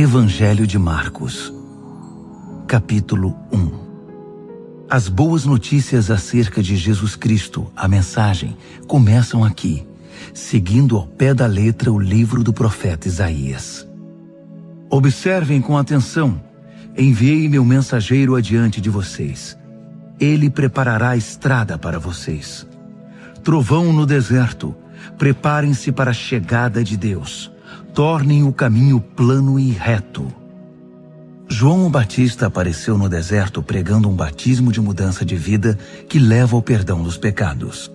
Evangelho de Marcos, capítulo 1. As boas notícias acerca de Jesus Cristo, a mensagem, começam aqui, seguindo ao pé da letra o livro do profeta Isaías. Observem com atenção. Enviei meu mensageiro adiante de vocês. Ele preparará a estrada para vocês. Trovão no deserto, preparem-se para a chegada de Deus. Tornem o caminho plano e reto. João o Batista apareceu no deserto pregando um batismo de mudança de vida que leva ao perdão dos pecados.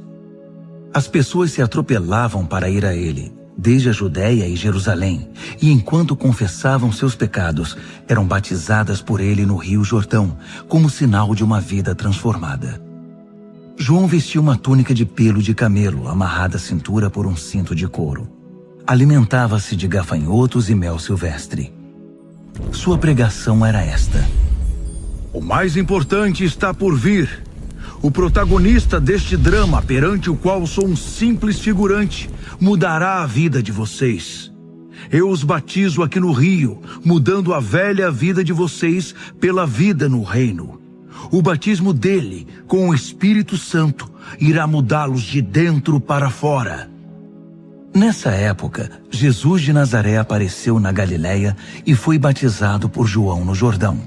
As pessoas se atropelavam para ir a ele, desde a Judéia e Jerusalém, e enquanto confessavam seus pecados, eram batizadas por ele no Rio Jordão, como sinal de uma vida transformada. João vestia uma túnica de pelo de camelo, amarrada à cintura por um cinto de couro. Alimentava-se de gafanhotos e mel silvestre. Sua pregação era esta: o mais importante está por vir. O protagonista deste drama, perante o qual sou um simples figurante, mudará a vida de vocês. Eu os batizo aqui no rio, mudando a velha vida de vocês pela vida no reino. O batismo dele, com o Espírito Santo, irá mudá-los de dentro para fora. Nessa época, Jesus de Nazaré apareceu na Galileia e foi batizado por João no Jordão.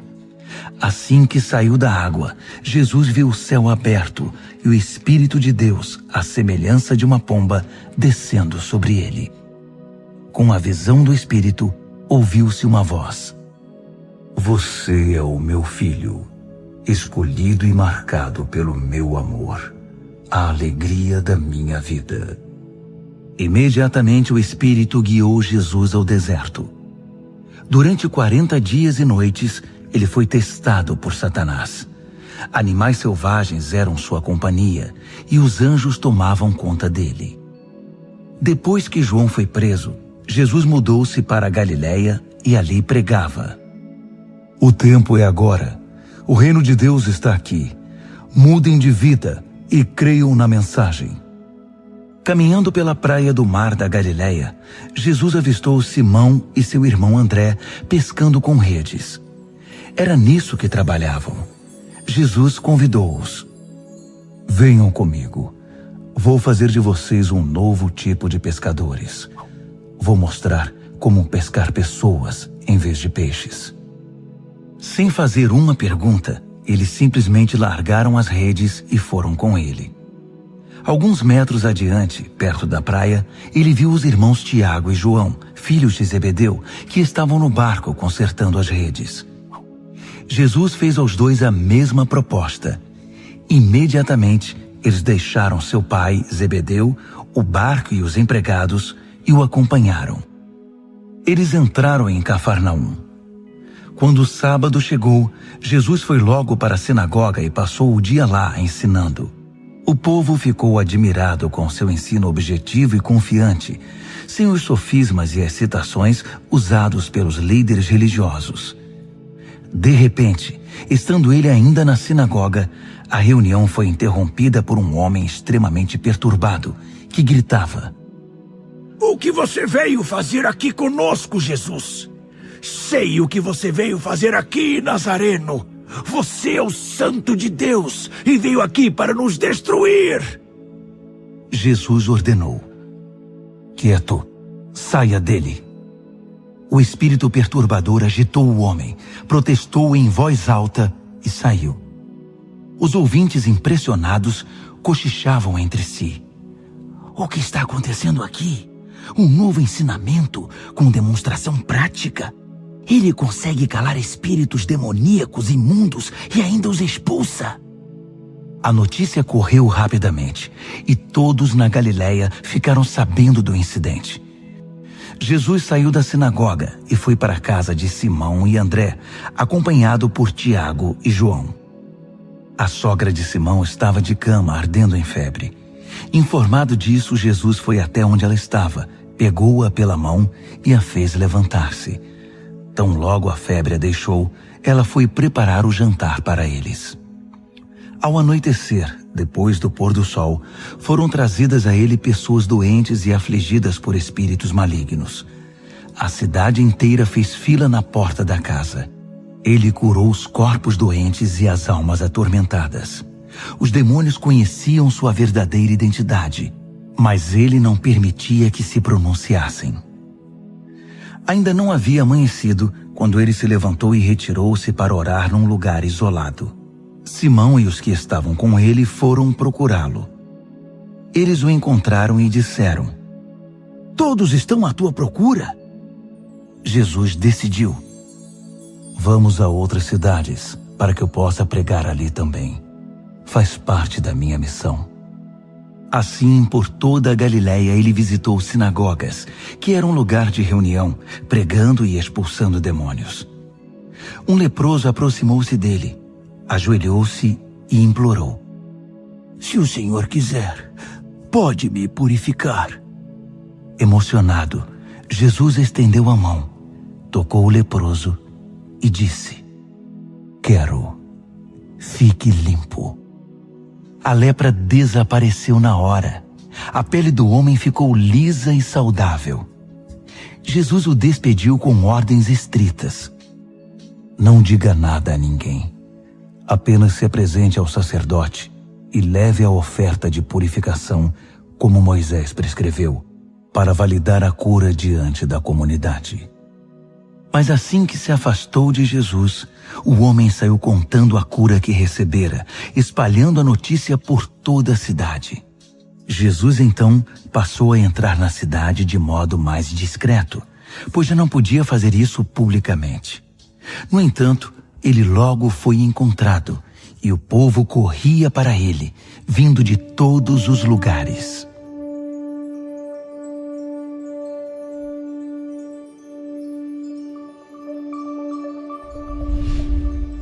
Assim que saiu da água, Jesus viu o céu aberto e o Espírito de Deus, à semelhança de uma pomba, descendo sobre ele. Com a visão do Espírito, ouviu-se uma voz: Você é o meu filho, escolhido e marcado pelo meu amor, a alegria da minha vida. Imediatamente o Espírito guiou Jesus ao deserto. Durante 40 dias e noites, ele foi testado por Satanás. Animais selvagens eram sua companhia e os anjos tomavam conta dele. Depois que João foi preso, Jesus mudou-se para a Galileia e ali pregava: O tempo é agora. O reino de Deus está aqui. Mudem de vida e creiam na mensagem. Caminhando pela praia do mar da Galileia, Jesus avistou Simão e seu irmão André pescando com redes. Era nisso que trabalhavam. Jesus convidou-os: Venham comigo. Vou fazer de vocês um novo tipo de pescadores. Vou mostrar como pescar pessoas em vez de peixes. Sem fazer uma pergunta, eles simplesmente largaram as redes e foram com ele. Alguns metros adiante, perto da praia, ele viu os irmãos Tiago e João, filhos de Zebedeu, que estavam no barco consertando as redes. Jesus fez aos dois a mesma proposta. Imediatamente, eles deixaram seu pai, Zebedeu, o barco e os empregados e o acompanharam. Eles entraram em Cafarnaum. Quando o sábado chegou, Jesus foi logo para a sinagoga e passou o dia lá ensinando. O povo ficou admirado com seu ensino objetivo e confiante, sem os sofismas e excitações usados pelos líderes religiosos. De repente, estando ele ainda na sinagoga, a reunião foi interrompida por um homem extremamente perturbado, que gritava: O que você veio fazer aqui conosco, Jesus? Sei o que você veio fazer aqui, Nazareno. Você é o Santo de Deus e veio aqui para nos destruir. Jesus ordenou: Quieto, saia dele. O espírito perturbador agitou o homem, protestou em voz alta e saiu. Os ouvintes impressionados cochichavam entre si: O que está acontecendo aqui? Um novo ensinamento com demonstração prática. Ele consegue calar espíritos demoníacos imundos e ainda os expulsa. A notícia correu rapidamente e todos na Galileia ficaram sabendo do incidente. Jesus saiu da sinagoga e foi para a casa de Simão e André, acompanhado por Tiago e João. A sogra de Simão estava de cama, ardendo em febre. Informado disso, Jesus foi até onde ela estava, pegou-a pela mão e a fez levantar-se. Tão logo a febre a deixou, ela foi preparar o jantar para eles. Ao anoitecer, depois do pôr do sol, foram trazidas a ele pessoas doentes e afligidas por espíritos malignos. a cidade inteira fez fila na porta da casa. Ele curou os corpos doentes e as almas atormentadas. Os demônios conheciam sua verdadeira identidade, mas ele não permitia que se pronunciassem. Ainda não havia amanhecido quando ele se levantou e retirou-se para orar num lugar isolado. Simão e os que estavam com ele foram procurá-lo. Eles o encontraram e disseram: "Todos estão à tua procura." Jesus decidiu: "Vamos a outras cidades para que eu possa pregar ali também. Faz parte da minha missão." Assim, por toda a Galiléia, ele visitou sinagogas, que era um lugar de reunião, pregando e expulsando demônios. Um leproso aproximou-se dele, ajoelhou-se e implorou: "Se o Senhor quiser, pode me purificar." Emocionado, Jesus estendeu a mão, tocou o leproso e disse: "Quero, fique limpo." A lepra desapareceu na hora. A pele do homem ficou lisa e saudável. Jesus o despediu com ordens estritas: "Não diga nada a ninguém. Apenas se apresente ao sacerdote e leve a oferta de purificação, como Moisés prescreveu, para validar a cura diante da comunidade." Mas assim que se afastou de Jesus, o homem saiu contando a cura que recebera, espalhando a notícia por toda a cidade. Jesus então passou a entrar na cidade de modo mais discreto, pois já não podia fazer isso publicamente. No entanto, ele logo foi encontrado, e o povo corria para ele, vindo de todos os lugares.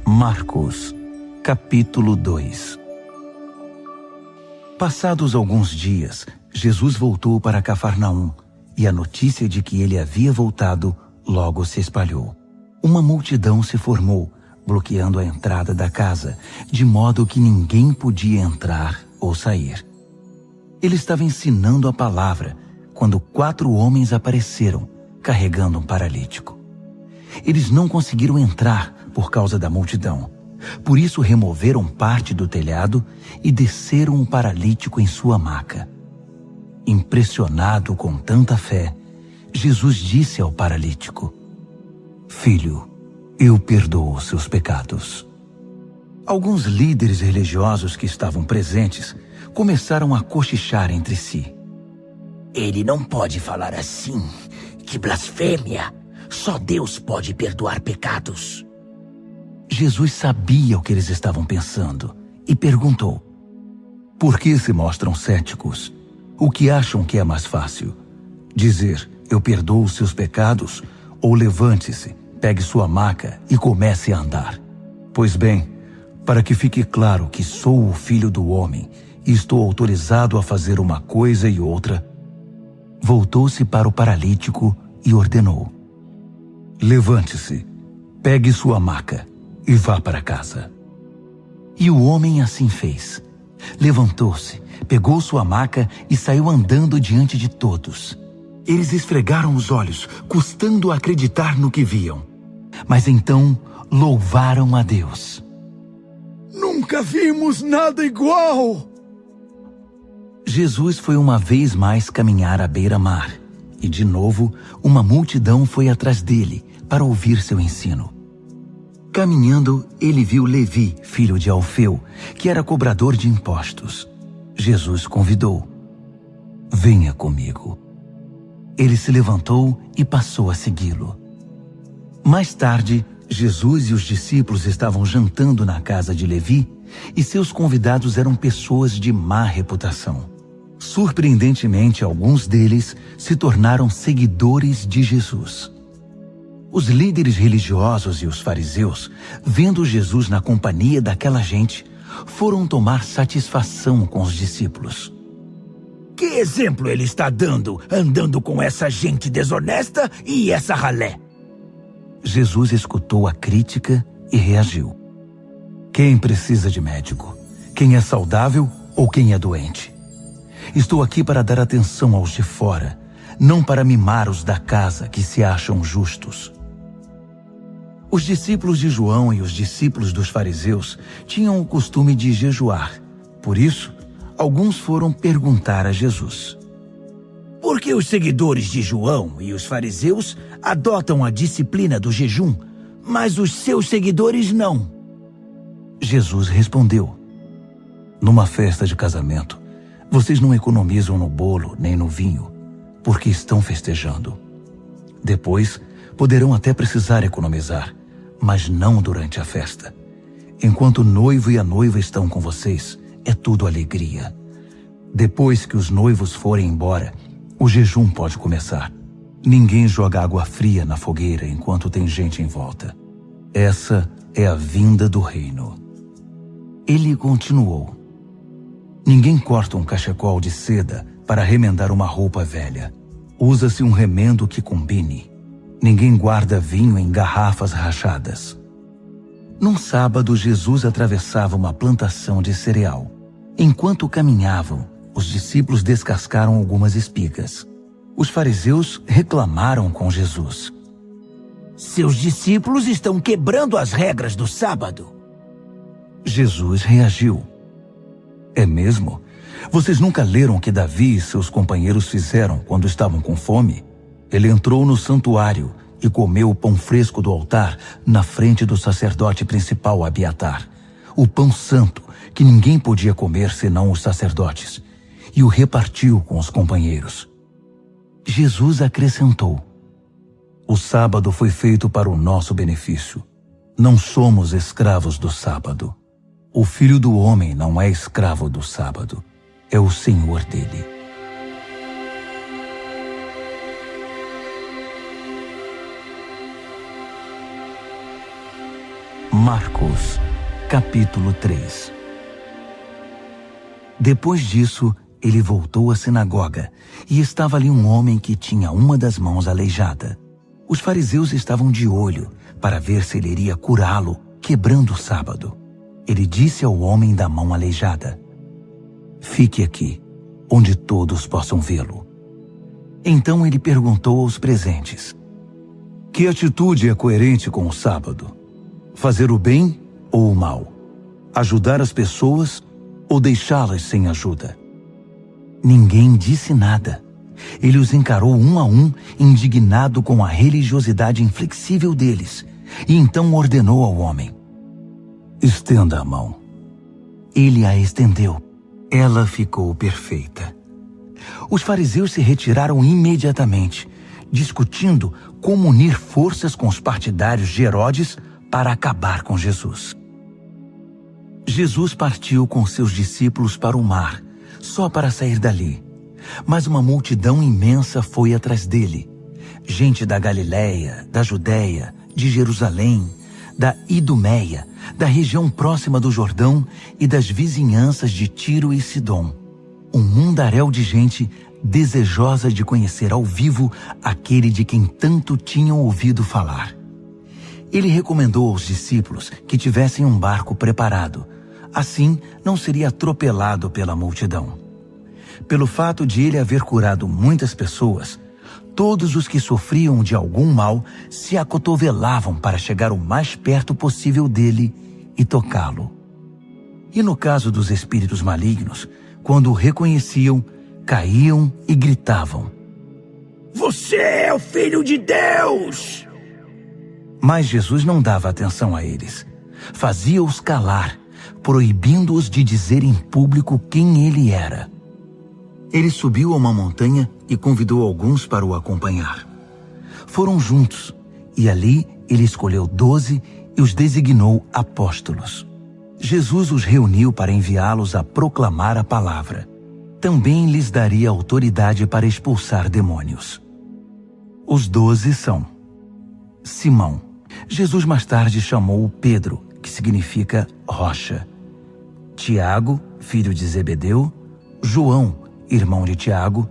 Marcos, capítulo 2. Passados alguns dias, Jesus voltou para Cafarnaum, e a notícia de que ele havia voltado logo se espalhou. Uma multidão se formou, bloqueando a entrada da casa, de modo que ninguém podia entrar ou sair. Ele estava ensinando a palavra, quando 4 homens apareceram, carregando um paralítico. Eles não conseguiram entrar por causa da multidão. Por isso removeram parte do telhado e desceram o paralítico em sua maca. Impressionado com tanta fé, Jesus disse ao paralítico: "Filho, eu perdoo os seus pecados." Alguns líderes religiosos que estavam presentes começaram a cochichar entre si: "Ele não pode falar assim. Que blasfêmia! Só Deus pode perdoar pecados." Jesus sabia o que eles estavam pensando e perguntou: "Por que se mostram céticos? O que acham que é mais fácil? Dizer, eu perdoo os seus pecados, ou levante-se, pegue sua maca e comece a andar? Pois bem, para que fique claro que sou o Filho do Homem e estou autorizado a fazer uma coisa e outra." Voltou-se para o paralítico e ordenou: "Levante-se, pegue sua maca e vá para casa." E o homem assim fez. Levantou-se, pegou sua maca e saiu andando diante de todos. Eles esfregaram os olhos, custando acreditar no que viam. Mas então louvaram a Deus. "Nunca vimos nada igual!" Jesus foi uma vez mais caminhar à beira-mar, e de novo uma multidão foi atrás dele para ouvir seu ensino. Caminhando, ele viu Levi, filho de Alfeu, que era cobrador de impostos. Jesus convidou: "Venha comigo." Ele se levantou e passou a segui-lo. Mais tarde, Jesus e os discípulos estavam jantando na casa de Levi, e seus convidados eram pessoas de má reputação. Surpreendentemente, alguns deles se tornaram seguidores de Jesus. Os líderes religiosos e os fariseus, vendo Jesus na companhia daquela gente, foram tomar satisfação com os discípulos. "Que exemplo ele está dando, andando com essa gente desonesta e essa ralé?" Jesus escutou a crítica e reagiu: "Quem precisa de médico? Quem é saudável ou quem é doente? Estou aqui para dar atenção aos de fora, não para mimar os da casa que se acham justos. Os discípulos de João e os discípulos dos fariseus tinham o costume de jejuar. Por isso, alguns foram perguntar a Jesus: por que os seguidores de João e os fariseus adotam a disciplina do jejum, mas os seus seguidores não? Jesus respondeu: numa festa de casamento, vocês não economizam no bolo nem no vinho, porque estão festejando. Depois, poderão até precisar economizar, mas não durante a festa. Enquanto o noivo e a noiva estão com vocês, é tudo alegria. Depois que os noivos forem embora, o jejum pode começar. Ninguém joga água fria na fogueira enquanto tem gente em volta. Essa é a vinda do reino. Ele continuou: ninguém corta um cachecol de seda para remendar uma roupa velha. Usa-se um remendo que combine. Ninguém guarda vinho em garrafas rachadas. Num sábado, Jesus atravessava uma plantação de cereal. Enquanto caminhavam, os discípulos descascaram algumas espigas. Os fariseus reclamaram com Jesus: seus discípulos estão quebrando as regras do sábado. Jesus reagiu: é mesmo? Vocês nunca leram o que Davi e seus companheiros fizeram quando estavam com fome? Ele entrou no santuário e comeu o pão fresco do altar na frente do sacerdote principal Abiatar, o pão santo que ninguém podia comer senão os sacerdotes, e o repartiu com os companheiros. Jesus acrescentou: o sábado foi feito para o nosso benefício. Não somos escravos do sábado. O Filho do Homem não é escravo do sábado, é o Senhor dele. Marcos, capítulo 3. Depois disso, ele voltou à sinagoga e estava ali um homem que tinha uma das mãos aleijada. Os fariseus estavam de olho para ver se ele iria curá-lo, quebrando o sábado. Ele disse ao homem da mão aleijada: fique aqui, onde todos possam vê-lo. Então ele perguntou aos presentes: que atitude é coerente com o sábado? Fazer o bem ou o mal? Ajudar as pessoas ou deixá-las sem ajuda? Ninguém disse nada. Ele os encarou um a um, indignado com a religiosidade inflexível deles, e então ordenou ao homem: estenda a mão. Ele a estendeu. Ela ficou perfeita. Os fariseus se retiraram imediatamente, discutindo como unir forças com os partidários de Herodes para acabar com Jesus. Jesus partiu com seus discípulos para o mar, só para sair dali. Mas uma multidão imensa foi atrás dele. Gente da Galiléia, da Judéia, de Jerusalém, da Idumeia, da região próxima do Jordão e das vizinhanças de Tiro e Sidom. Um mundaréu de gente desejosa de conhecer ao vivo aquele de quem tanto tinham ouvido falar. Ele recomendou aos discípulos que tivessem um barco preparado. Assim, não seria atropelado pela multidão. Pelo fato de ele haver curado muitas pessoas, todos os que sofriam de algum mal se acotovelavam para chegar o mais perto possível dele e tocá-lo. E no caso dos espíritos malignos, quando o reconheciam, caíam e gritavam: você é o Filho de Deus! Mas Jesus não dava atenção a eles. Fazia-os calar, proibindo-os de dizer em público quem ele era. Ele subiu a uma montanha e convidou alguns para o acompanhar. Foram juntos, e ali ele escolheu 12 e os designou apóstolos. Jesus os reuniu para enviá-los a proclamar a palavra. Também lhes daria autoridade para expulsar demônios. Os 12 são: Simão. Jesus mais tarde chamou Pedro, que significa rocha. Tiago, filho de Zebedeu. João, irmão de Tiago.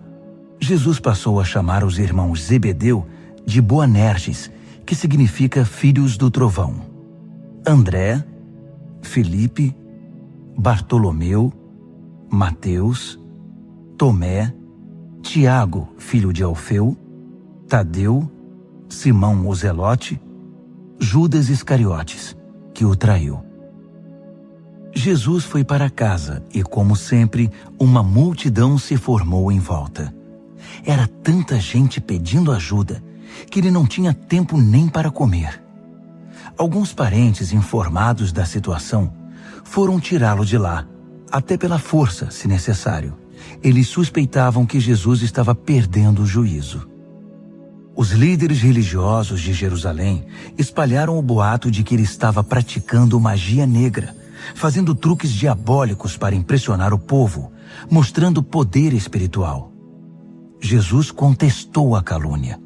Jesus passou a chamar os irmãos Zebedeu de Boanerges, que significa filhos do trovão. André, Felipe, Bartolomeu, Mateus, Tomé, Tiago, filho de Alfeu, Tadeu, Simão o Zelote, Judas Iscariotes, que o traiu. Jesus foi para casa e, como sempre, uma multidão se formou em volta. Era tanta gente pedindo ajuda que ele não tinha tempo nem para comer. Alguns parentes informados da situação foram tirá-lo de lá, até pela força, se necessário. Eles suspeitavam que Jesus estava perdendo o juízo. Os líderes religiosos de Jerusalém espalharam o boato de que ele estava praticando magia negra, fazendo truques diabólicos para impressionar o povo, mostrando poder espiritual. Jesus contestou a calúnia.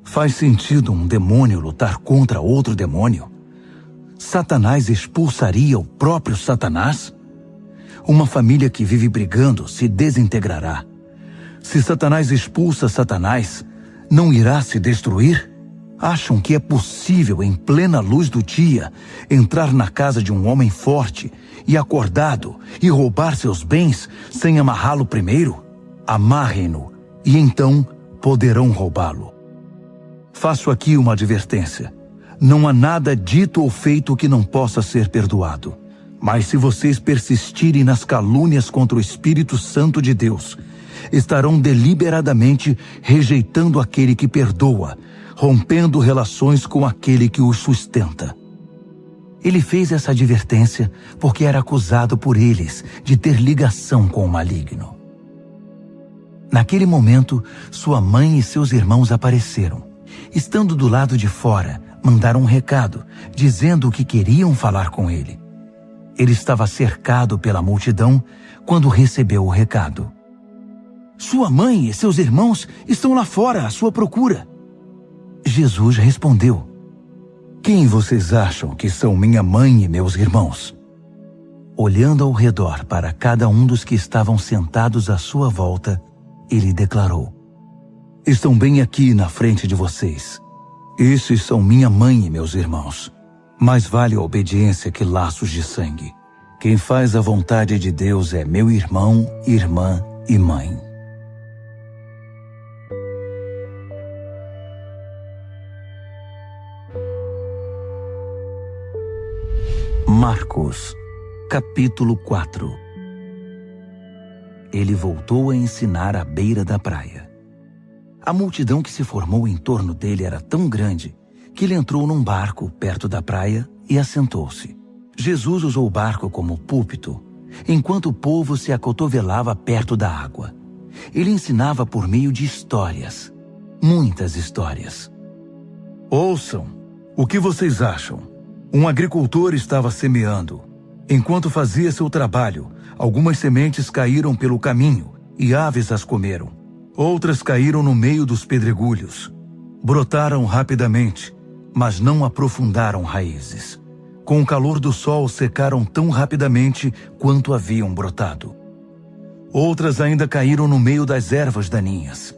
Faz sentido um demônio lutar contra outro demônio? Satanás expulsaria o próprio Satanás? Uma família que vive brigando se desintegrará. Se Satanás expulsa Satanás, não irá se destruir? Acham que é possível, em plena luz do dia, entrar na casa de um homem forte e acordado e roubar seus bens sem amarrá-lo primeiro? Amarrem-no e então poderão roubá-lo. Faço aqui uma advertência. Não há nada dito ou feito que não possa ser perdoado. Mas se vocês persistirem nas calúnias contra o Espírito Santo de Deus, estarão deliberadamente rejeitando aquele que perdoa, rompendo relações com aquele que os sustenta. Ele fez essa advertência porque era acusado por eles de ter ligação com o maligno. Naquele momento, sua mãe e seus irmãos apareceram. Estando do lado de fora, mandaram um recado, dizendo que queriam falar com ele. Ele estava cercado pela multidão quando recebeu o recado. Sua mãe e seus irmãos estão lá fora à sua procura. Jesus respondeu: Quem vocês acham que são minha mãe e meus irmãos? Olhando ao redor para cada um dos que estavam sentados à sua volta, ele declarou: Estão bem aqui na frente de vocês. Esses são minha mãe e meus irmãos. Mais vale a obediência que laços de sangue. Quem faz a vontade de Deus é meu irmão, irmã e mãe. Marcos, capítulo 4. Ele voltou a ensinar à beira da praia. A multidão que se formou em torno dele era tão grande que ele entrou num barco perto da praia e assentou-se. Jesus usou o barco como púlpito, enquanto o povo se acotovelava perto da água. Ele ensinava por meio de histórias, muitas histórias. Ouçam, o que vocês acham? Um agricultor estava semeando. Enquanto fazia seu trabalho, algumas sementes caíram pelo caminho e aves as comeram. Outras caíram no meio dos pedregulhos. Brotaram rapidamente, mas não aprofundaram raízes. Com o calor do sol, secaram tão rapidamente quanto haviam brotado. Outras ainda caíram no meio das ervas daninhas.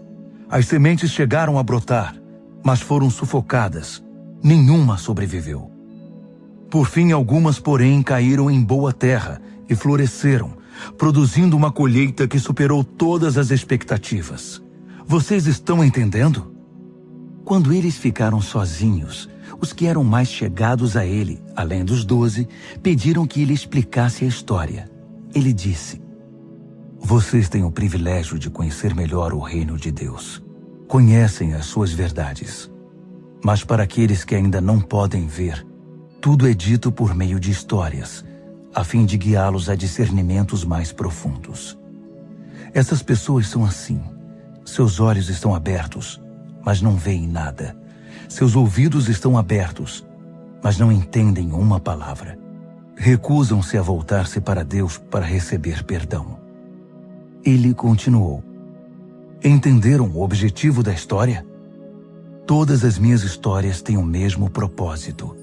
As sementes chegaram a brotar, mas foram sufocadas. Nenhuma sobreviveu. Por fim, algumas, porém, caíram em boa terra e floresceram, produzindo uma colheita que superou todas as expectativas. Vocês estão entendendo? Quando eles ficaram sozinhos, os que eram mais chegados a ele, além dos 12, pediram que ele explicasse a história. Ele disse: Vocês têm o privilégio de conhecer melhor o reino de Deus. Conhecem as suas verdades. Mas para aqueles que ainda não podem ver, tudo é dito por meio de histórias, a fim de guiá-los a discernimentos mais profundos. Essas pessoas são assim. Seus olhos estão abertos, mas não veem nada. Seus ouvidos estão abertos, mas não entendem uma palavra. Recusam-se a voltar-se para Deus para receber perdão. Ele continuou: Entenderam o objetivo da história? Todas as minhas histórias têm o mesmo propósito.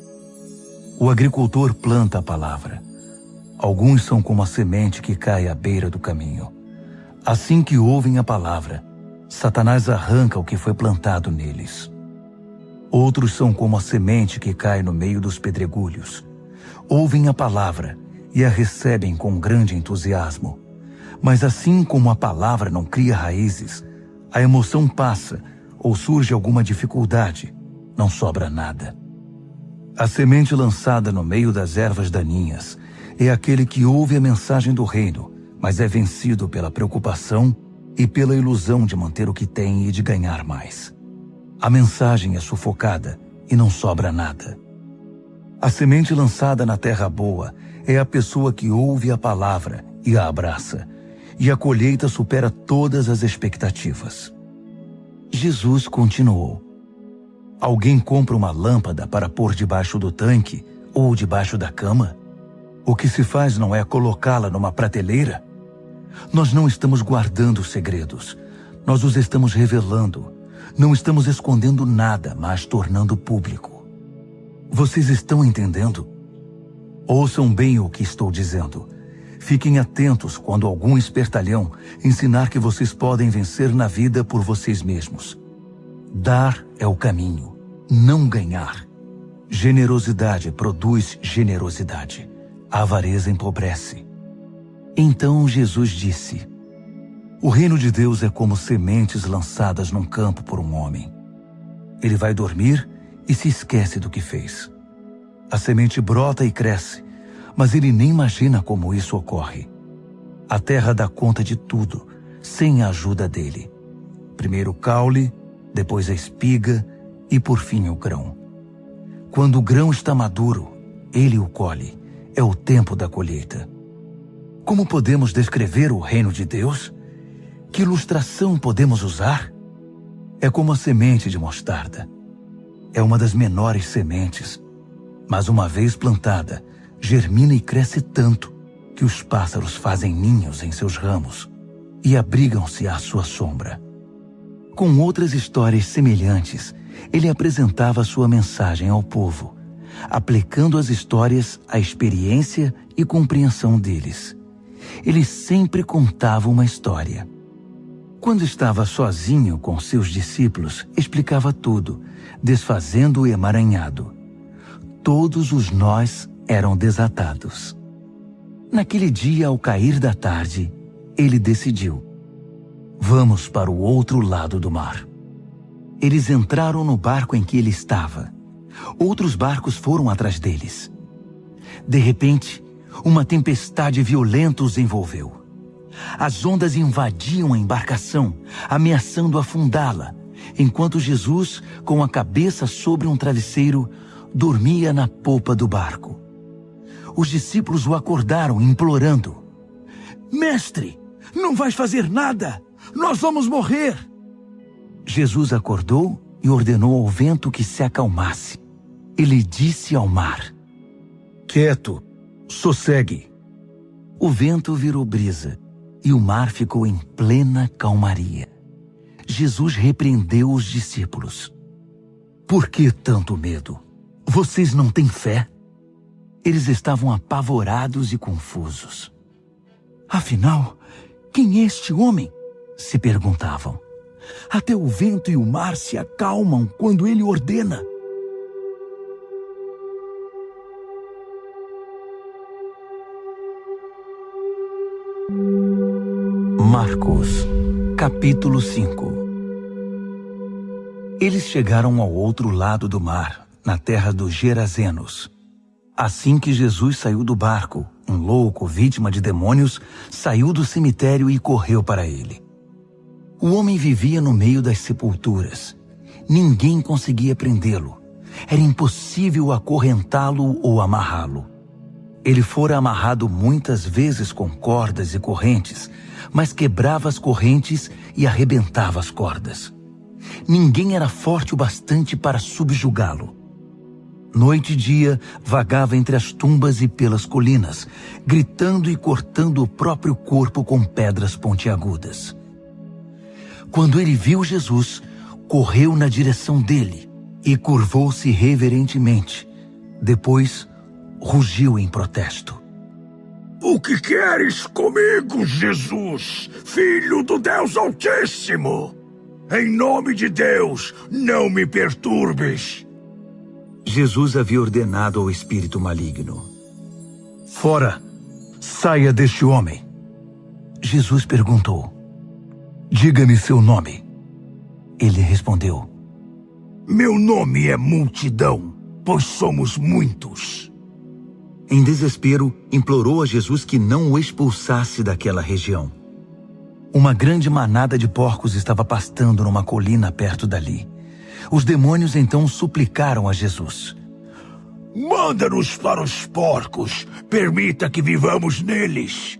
O agricultor planta a palavra. Alguns são como a semente que cai à beira do caminho. Assim que ouvem a palavra, Satanás arranca o que foi plantado neles. Outros são como a semente que cai no meio dos pedregulhos. Ouvem a palavra e a recebem com grande entusiasmo. Mas assim como a palavra não cria raízes, a emoção passa ou surge alguma dificuldade, não sobra nada. A semente lançada no meio das ervas daninhas é aquele que ouve a mensagem do reino, mas é vencido pela preocupação e pela ilusão de manter o que tem e de ganhar mais. A mensagem é sufocada e não sobra nada. A semente lançada na terra boa é a pessoa que ouve a palavra e a abraça, e a colheita supera todas as expectativas. Jesus continuou: alguém compra uma lâmpada para pôr debaixo do tanque ou debaixo da cama? O que se faz não é colocá-la numa prateleira? Nós não estamos guardando segredos, nós os estamos revelando. Não estamos escondendo nada, mas tornando público. Vocês estão entendendo? Ouçam bem o que estou dizendo. Fiquem atentos quando algum espertalhão ensinar que vocês podem vencer na vida por vocês mesmos. Dar é o caminho, não ganhar. Generosidade produz generosidade. A avareza empobrece. Então Jesus disse: o reino de Deus é como sementes lançadas num campo por um homem. Ele vai dormir e se esquece do que fez. A semente brota e cresce, mas ele nem imagina como isso ocorre. A terra dá conta de tudo, sem a ajuda dele. Primeiro o caule, depois a espiga e por fim o grão. Quando o grão está maduro, ele o colhe. É o tempo da colheita. Como podemos descrever o reino de Deus? Que ilustração podemos usar? É como a semente de mostarda. É uma das menores sementes, mas uma vez plantada, germina e cresce tanto que os pássaros fazem ninhos em seus ramos e abrigam-se à sua sombra. Com outras histórias semelhantes, ele apresentava sua mensagem ao povo, aplicando as histórias à experiência e compreensão deles. Ele sempre contava uma história. Quando estava sozinho com seus discípulos, explicava tudo, desfazendo o emaranhado. Todos os nós eram desatados. Naquele dia, ao cair da tarde, ele decidiu: vamos para o outro lado do mar. Eles entraram no barco em que ele estava. Outros barcos foram atrás deles. De repente, uma tempestade violenta os envolveu. As ondas invadiam a embarcação, ameaçando afundá-la, enquanto Jesus, com a cabeça sobre um travesseiro, dormia na popa do barco. Os discípulos o acordaram, implorando: mestre, não vais fazer nada! Nós vamos morrer! Jesus acordou e ordenou ao vento que se acalmasse. Ele disse ao mar: quieto, sossegue. O vento virou brisa e o mar ficou em plena calmaria. Jesus repreendeu os discípulos: por que tanto medo? Vocês não têm fé? Eles estavam apavorados e confusos. Afinal, quem é este homem? Se perguntavam. Até o vento e o mar se acalmam quando ele ordena. Marcos, capítulo 5. Eles chegaram ao outro lado do mar, na terra dos Gerazenos. Assim que Jesus saiu do barco, um louco, vítima de demônios, saiu do cemitério e correu para ele. O homem vivia no meio das sepulturas. Ninguém conseguia prendê-lo. Era impossível acorrentá-lo ou amarrá-lo. Ele fora amarrado muitas vezes com cordas e correntes, mas quebrava as correntes e arrebentava as cordas. Ninguém era forte o bastante para subjugá-lo. Noite e dia, vagava entre as tumbas e pelas colinas, gritando e cortando o próprio corpo com pedras pontiagudas. Quando ele viu Jesus, correu na direção dele e curvou-se reverentemente. Depois, rugiu em protesto: o que queres comigo, Jesus, Filho do Deus Altíssimo? Em nome de Deus, não me perturbes. Jesus havia ordenado ao espírito maligno: fora, saia deste homem. Jesus perguntou: "Diga-me seu nome." Ele respondeu: "Meu nome é Multidão, pois somos muitos." Em desespero, implorou a Jesus que não o expulsasse daquela região. Uma grande manada de porcos estava pastando numa colina perto dali. Os demônios então suplicaram a Jesus: "Manda-nos para os porcos, permita que vivamos neles."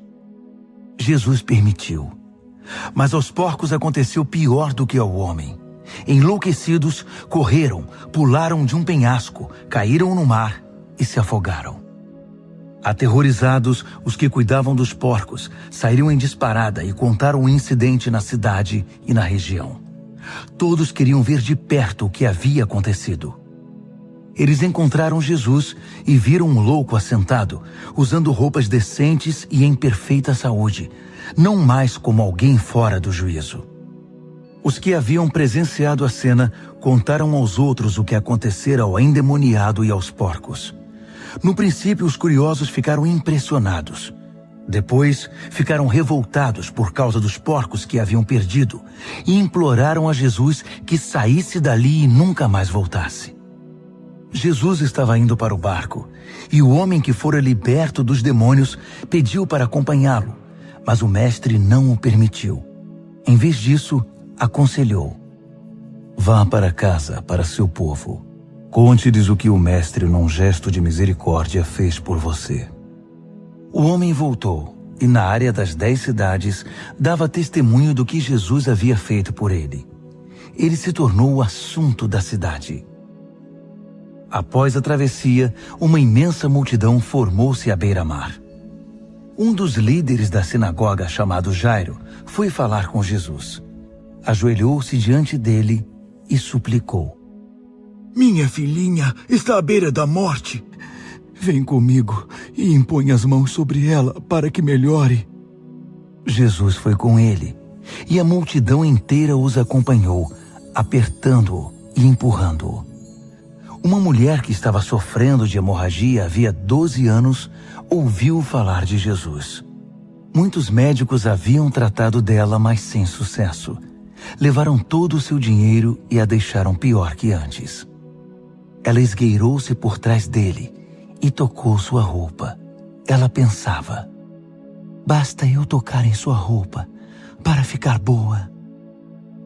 Jesus permitiu. Mas aos porcos aconteceu pior do que ao homem. Enlouquecidos, correram, pularam de um penhasco, caíram no mar e se afogaram. Aterrorizados, os que cuidavam dos porcos saíram em disparada e contaram o incidente na cidade e na região. Todos queriam ver de perto o que havia acontecido. Eles encontraram Jesus e viram um louco assentado, usando roupas decentes e em perfeita saúde, não mais como alguém fora do juízo. Os que haviam presenciado a cena contaram aos outros o que acontecera ao endemoniado e aos porcos. No princípio, os curiosos ficaram impressionados. Depois, ficaram revoltados por causa dos porcos que haviam perdido e imploraram a Jesus que saísse dali e nunca mais voltasse. Jesus estava indo para o barco e o homem que fora liberto dos demônios pediu para acompanhá-lo, mas o mestre não o permitiu. Em vez disso, aconselhou: "Vá para casa, para seu povo. Conte-lhes o que o mestre, num gesto de misericórdia, fez por você." O homem voltou e, na área das 10 cidades, dava testemunho do que Jesus havia feito por ele. Ele se tornou o assunto da cidade. Após a travessia, uma imensa multidão formou-se à beira-mar. Um dos líderes da sinagoga, chamado Jairo, foi falar com Jesus. Ajoelhou-se diante dele e suplicou: "Minha filhinha está à beira da morte. Vem comigo e impõe as mãos sobre ela para que melhore." Jesus foi com ele, e a multidão inteira os acompanhou, apertando-o e empurrando-o. Uma mulher que estava sofrendo de hemorragia havia 12 anos ouviu falar de Jesus. Muitos médicos haviam tratado dela, mas sem sucesso. Levaram todo o seu dinheiro e a deixaram pior que antes. Ela esgueirou-se por trás dele e tocou sua roupa. Ela pensava: "Basta eu tocar em sua roupa para ficar boa."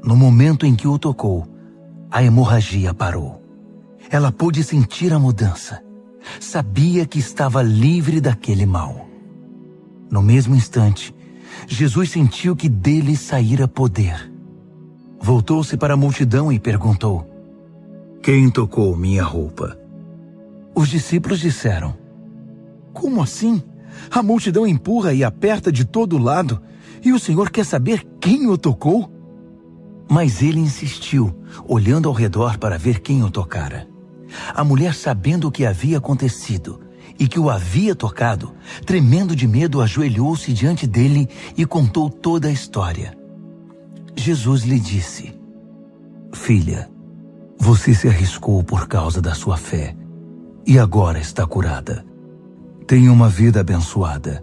No momento em que o tocou, a hemorragia parou. Ela pôde sentir a mudança. Sabia que estava livre daquele mal. No mesmo instante, Jesus sentiu que dele saíra poder. Voltou-se para a multidão e perguntou: "Quem tocou minha roupa?" Os discípulos disseram: "Como assim? A multidão empurra e aperta de todo lado, e o Senhor quer saber quem o tocou?" Mas ele insistiu, olhando ao redor para ver quem o tocara. A mulher, sabendo o que havia acontecido e que o havia tocado, tremendo de medo, ajoelhou-se diante dele e contou toda a história. Jesus lhe disse: "Filha, você se arriscou por causa da sua fé e agora está curada. Tenha uma vida abençoada.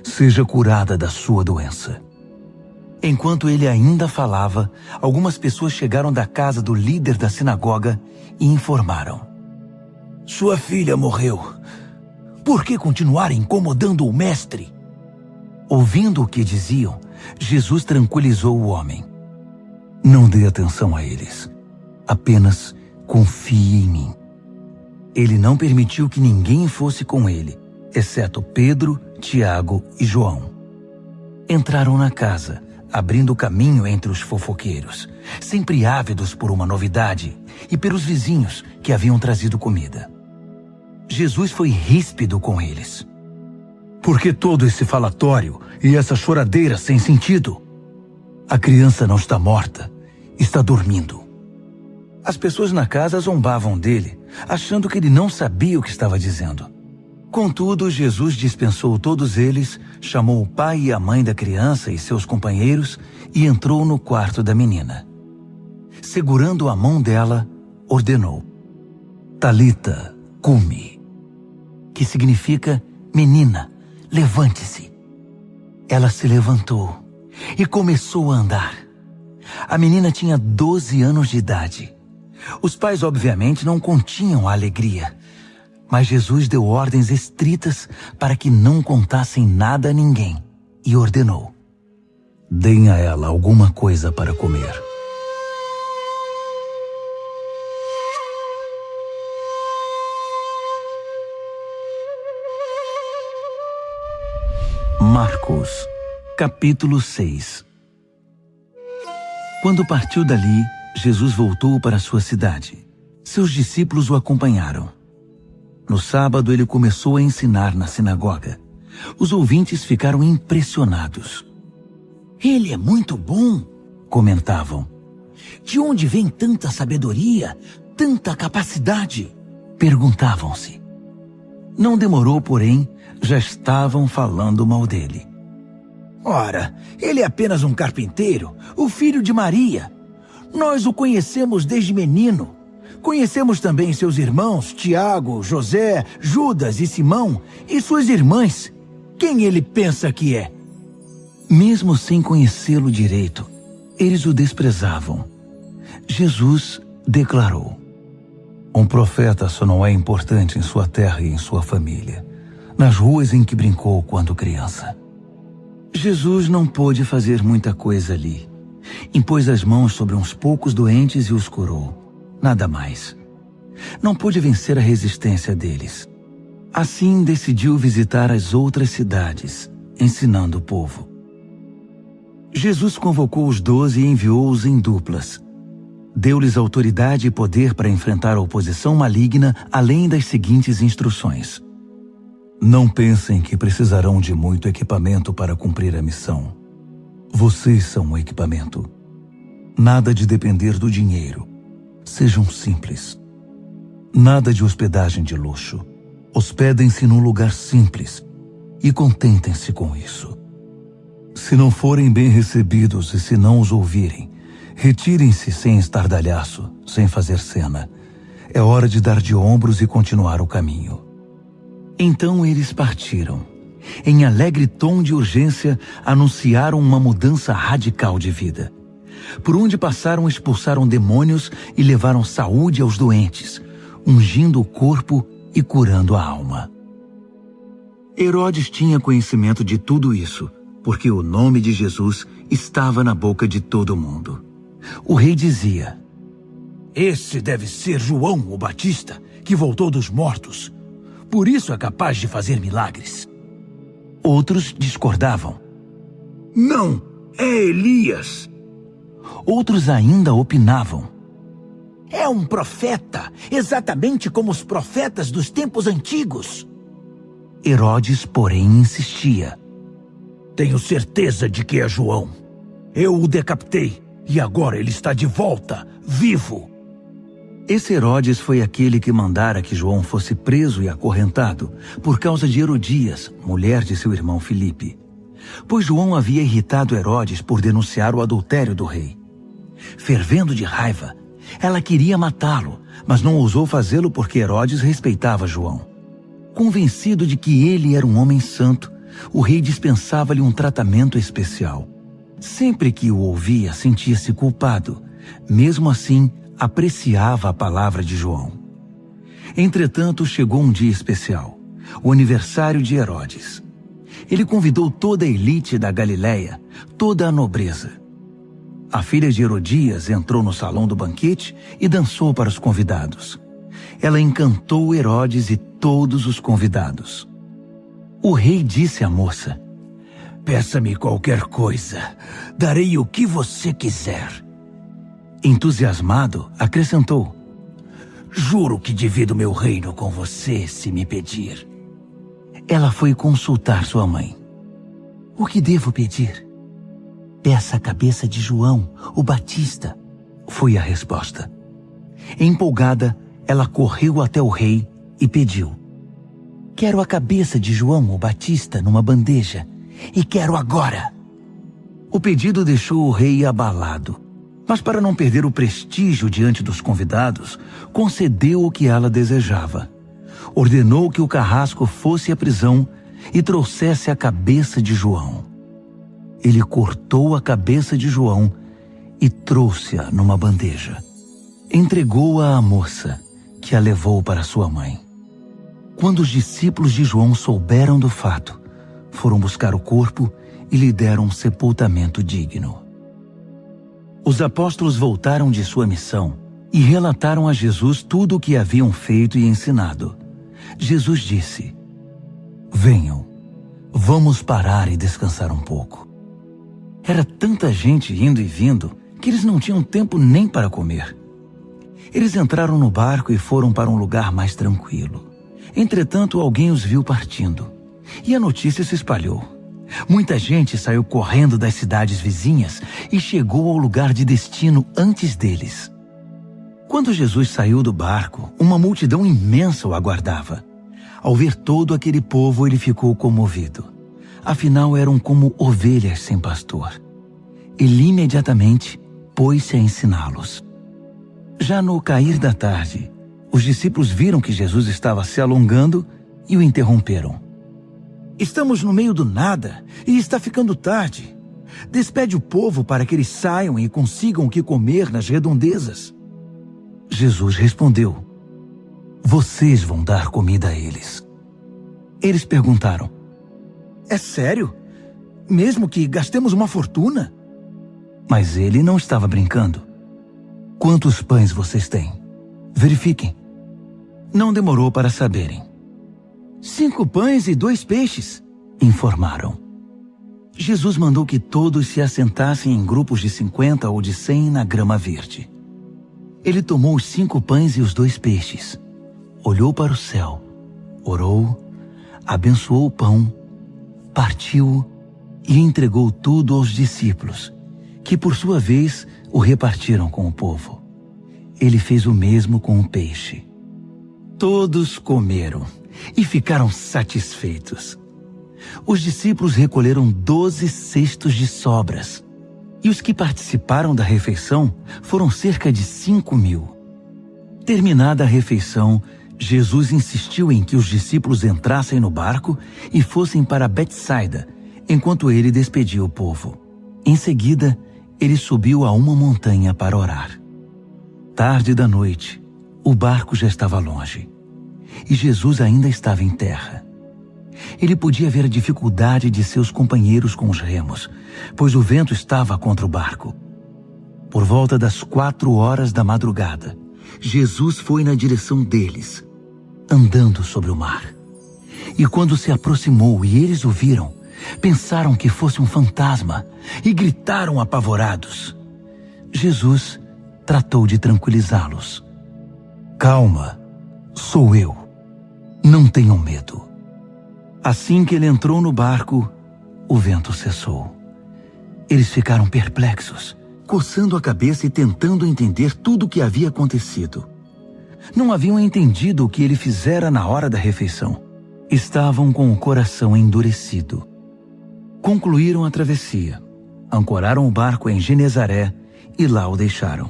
Seja curada da sua doença." Enquanto ele ainda falava, algumas pessoas chegaram da casa do líder da sinagoga e informaram: "Sua filha morreu. Por que continuar incomodando o mestre?" Ouvindo o que diziam, Jesus tranquilizou o homem: "Não dê atenção a eles. Apenas confie em mim." Ele não permitiu que ninguém fosse com ele, exceto Pedro, Tiago e João. Entraram na casa, abrindo caminho entre os fofoqueiros, sempre ávidos por uma novidade, e pelos vizinhos que haviam trazido comida. Jesus foi ríspido com eles: "Por que todo esse falatório e essa choradeira sem sentido? A criança não está morta, está dormindo." As pessoas na casa zombavam dele, achando que ele não sabia o que estava dizendo. Contudo, Jesus dispensou todos eles, chamou o pai e a mãe da criança e seus companheiros e entrou no quarto da menina. Segurando a mão dela, ordenou: "Talita, cumi", que significa: "Menina, levante-se." Ela se levantou e começou a andar. A menina tinha 12 anos de idade. Os pais, obviamente, não continham a alegria. Mas Jesus deu ordens estritas para que não contassem nada a ninguém e ordenou: deem a ela alguma coisa para comer. Marcos, capítulo 6. Quando partiu dali, Jesus voltou para sua cidade. Seus discípulos o acompanharam. No sábado, ele começou a ensinar na sinagoga. Os ouvintes ficaram impressionados. Ele é muito bom, comentavam. De onde vem tanta sabedoria, tanta capacidade? Perguntavam-se. Não demorou, porém, já estavam falando mal dele. Ora, ele é apenas um carpinteiro, o filho de Maria. Nós o conhecemos desde menino. Conhecemos também seus irmãos, Tiago, José, Judas e Simão, e suas irmãs. Quem ele pensa que é? Mesmo sem conhecê-lo direito, eles o desprezavam. Jesus declarou: um profeta só não é importante em sua terra e em sua família, nas ruas em que brincou quando criança. Jesus não pôde fazer muita coisa ali. Impôs as mãos sobre uns poucos doentes e os curou. Nada mais. Não pôde vencer a resistência deles. Assim decidiu visitar as outras cidades, ensinando o povo. Jesus convocou os 12 e enviou-os em duplas. Deu-lhes autoridade e poder para enfrentar a oposição maligna, além das seguintes instruções: não pensem que precisarão de muito equipamento para cumprir a missão. Vocês são o equipamento. Nada de depender do dinheiro. Sejam simples. Nada de hospedagem de luxo. Hospedem-se num lugar simples e contentem-se com isso. Se não forem bem recebidos e se não os ouvirem, retirem-se sem estardalhaço, sem fazer cena. É hora de dar de ombros e continuar o caminho. Então eles partiram. Em alegre tom de urgência, anunciaram uma mudança radical de vida. Por onde passaram, expulsaram demônios e levaram saúde aos doentes, ungindo o corpo e curando a alma. Herodes tinha conhecimento de tudo isso, porque o nome de Jesus estava na boca de todo mundo. O rei dizia: esse deve ser João o Batista, que voltou dos mortos. Por isso é capaz de fazer milagres. Outros discordavam. Não, é Elias. Outros ainda opinavam. É um profeta, exatamente como os profetas dos tempos antigos. Herodes, porém, insistia. Tenho certeza de que é João. Eu o decapitei e agora ele está de volta, vivo. Esse Herodes foi aquele que mandara que João fosse preso e acorrentado por causa de Herodias, mulher de seu irmão Filipe. Pois João havia irritado Herodes por denunciar o adultério do rei. Fervendo de raiva, ela queria matá-lo, mas não ousou fazê-lo porque Herodes respeitava João. Convencido de que ele era um homem santo, o rei dispensava-lhe um tratamento especial. Sempre que o ouvia, sentia-se culpado. Mesmo assim, apreciava a palavra de João. Entretanto, chegou um dia especial, o aniversário de Herodes. Ele convidou toda a elite da Galileia, toda a nobreza. A filha de Herodias entrou no salão do banquete e dançou para os convidados. Ela encantou Herodes e todos os convidados. O rei disse à moça: peça-me qualquer coisa, darei o que você quiser. Entusiasmado, acrescentou: juro que divido meu reino com você se me pedir. Ela foi consultar sua mãe. O que devo pedir? Peça a cabeça de João, o Batista, foi a resposta. Empolgada, ela correu até o rei e pediu: quero a cabeça de João, o Batista, numa bandeja, e quero agora. O pedido deixou o rei abalado, mas para não perder o prestígio diante dos convidados, concedeu o que ela desejava. Ordenou que o carrasco fosse à prisão e trouxesse a cabeça de João. ele cortou a cabeça de João e trouxe-a numa bandeja. Entregou-a à moça, que a levou para sua mãe. Quando os discípulos de João souberam do fato, foram buscar o corpo e lhe deram um sepultamento digno. Os apóstolos voltaram de sua missão e relataram a Jesus tudo o que haviam feito e ensinado. Jesus disse: "Venham, vamos parar e descansar um pouco." Era tanta gente indo e vindo que eles não tinham tempo nem para comer. Eles entraram no barco e foram para um lugar mais tranquilo. Entretanto, alguém os viu partindo, e a notícia se espalhou. Muita gente saiu correndo das cidades vizinhas e chegou ao lugar de destino antes deles. Quando Jesus saiu do barco, uma multidão imensa o aguardava. Ao ver todo aquele povo, ele ficou comovido. Afinal, eram como ovelhas sem pastor. Ele imediatamente pôs-se a ensiná-los. Já no cair da tarde, os discípulos viram que Jesus estava se alongando e o interromperam. "Estamos no meio do nada e está ficando tarde. Despede o povo para que eles saiam e consigam o que comer nas redondezas." Jesus respondeu: "Vocês vão dar comida a eles." Eles perguntaram: "É sério? Mesmo que gastemos uma fortuna?" Mas ele não estava brincando. "Quantos pães vocês têm? Verifiquem." Não demorou para saberem. 5 pães e 2 peixes, informaram. Jesus mandou que todos se assentassem em grupos de 50 ou de 100 na grama verde. Ele tomou os 5 pães e os 2 peixes, olhou para o céu, orou, abençoou o pão, partiu-o e entregou tudo aos discípulos, que por sua vez o repartiram com o povo. Ele fez o mesmo com o peixe. Todos comeram e ficaram satisfeitos. Os discípulos recolheram 12 cestos de sobras, e os que participaram da refeição foram cerca de 5.000. Terminada a refeição, Jesus insistiu em que os discípulos entrassem no barco e fossem para Betsaida, enquanto ele despedia o povo. Em seguida, ele subiu a uma montanha para orar. Tarde da noite, o barco já estava longe, e Jesus ainda estava em terra. Ele podia ver a dificuldade de seus companheiros com os remos, pois o vento estava contra o barco. Por volta das 4 horas da madrugada, Jesus foi na direção deles, andando sobre o mar. E quando se aproximou e eles o viram, pensaram que fosse um fantasma e gritaram apavorados. Jesus tratou de tranquilizá-los. "Calma, sou eu. Não tenham medo." Assim que ele entrou no barco, o vento cessou. Eles ficaram perplexos, coçando a cabeça e tentando entender tudo o que havia acontecido. Não haviam entendido o que ele fizera na hora da refeição. Estavam com o coração endurecido. Concluíram a travessia, ancoraram o barco em Genezaré e lá o deixaram.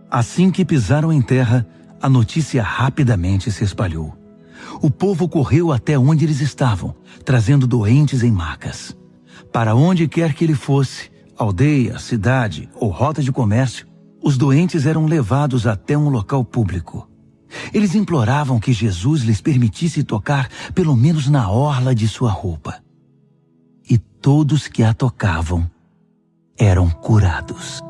Assim que pisaram em terra, a notícia rapidamente se espalhou. O povo correu até onde eles estavam, trazendo doentes em macas. Para onde quer que ele fosse, aldeia, cidade ou rota de comércio, os doentes eram levados até um local público. Eles imploravam que Jesus lhes permitisse tocar pelo menos na orla de sua roupa. E todos que a tocavam eram curados.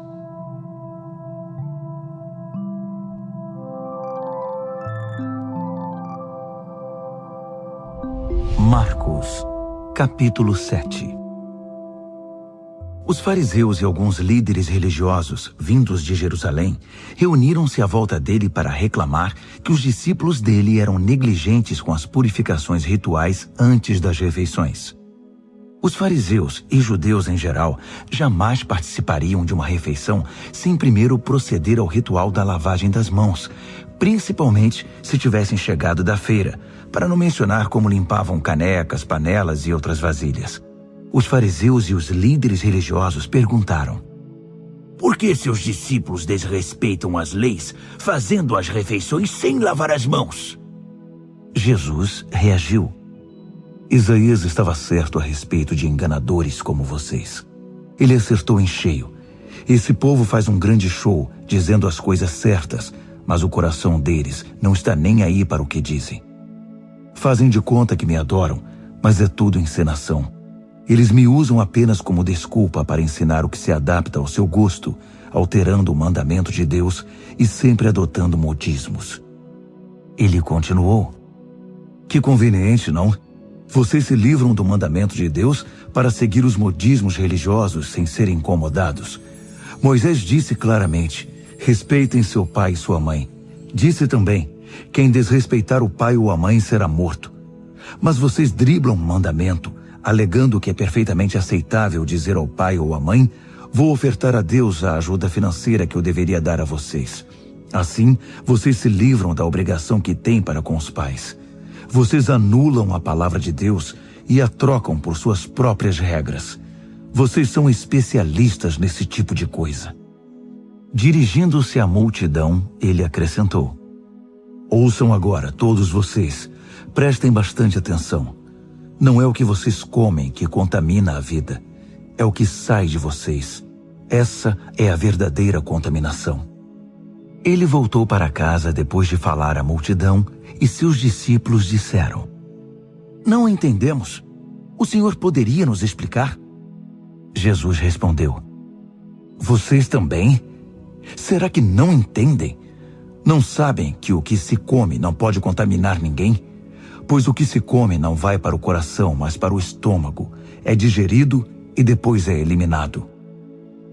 Marcos, capítulo 7. Os fariseus e alguns líderes religiosos, vindos de Jerusalém, reuniram-se à volta dele para reclamar que os discípulos dele eram negligentes com as purificações rituais antes das refeições. Os fariseus e judeus em geral jamais participariam de uma refeição sem primeiro proceder ao ritual da lavagem das mãos, principalmente se tivessem chegado da feira, para não mencionar como limpavam canecas, panelas e outras vasilhas. Os fariseus e os líderes religiosos perguntaram: "Por que seus discípulos desrespeitam as leis, fazendo as refeições sem lavar as mãos?" Jesus reagiu: Isaías estava certo a respeito de enganadores como vocês. Ele acertou em cheio. Esse povo faz um grande show, dizendo as coisas certas, mas o coração deles não está nem aí para o que dizem. Fazem de conta que me adoram, mas é tudo encenação. Eles me usam apenas como desculpa para ensinar o que se adapta ao seu gosto, alterando o mandamento de Deus e sempre adotando modismos. Ele continuou: que conveniente, não? Vocês se livram do mandamento de Deus para seguir os modismos religiosos sem serem incomodados. Moisés disse claramente: respeitem seu pai e sua mãe. Disse também: quem desrespeitar o pai ou a mãe será morto. Mas vocês driblam o mandamento, alegando que é perfeitamente aceitável dizer ao pai ou à mãe: vou ofertar a Deus a ajuda financeira que eu deveria dar a vocês. Assim, vocês se livram da obrigação que têm para com os pais. Vocês anulam a palavra de Deus e a trocam por suas próprias regras. Vocês são especialistas nesse tipo de coisa. Dirigindo-se à multidão, ele acrescentou: ouçam agora, todos vocês. Prestem bastante atenção. Não é o que vocês comem que contamina a vida. É o que sai de vocês. Essa é a verdadeira contaminação. Ele voltou para casa depois de falar à multidão e seus discípulos disseram: não entendemos. O Senhor poderia nos explicar? Jesus respondeu: vocês também? Será que não entendem? Não sabem que o que se come não pode contaminar ninguém? Pois o que se come não vai para o coração, mas para o estômago. É digerido e depois é eliminado.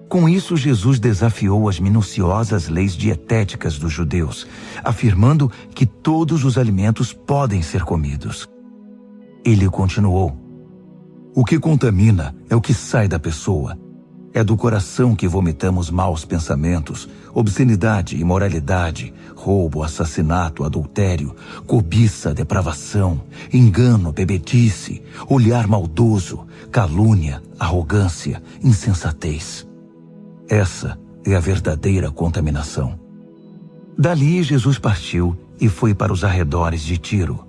Com isso, Jesus desafiou as minuciosas leis dietéticas dos judeus, afirmando que todos os alimentos podem ser comidos. Ele continuou: o que contamina é o que sai da pessoa. É do coração que vomitamos maus pensamentos, obscenidade, imoralidade, roubo, assassinato, adultério, cobiça, depravação, engano, bebedice, olhar maldoso, calúnia, arrogância, insensatez. Essa é a verdadeira contaminação. Dali Jesus partiu e foi para os arredores de Tiro.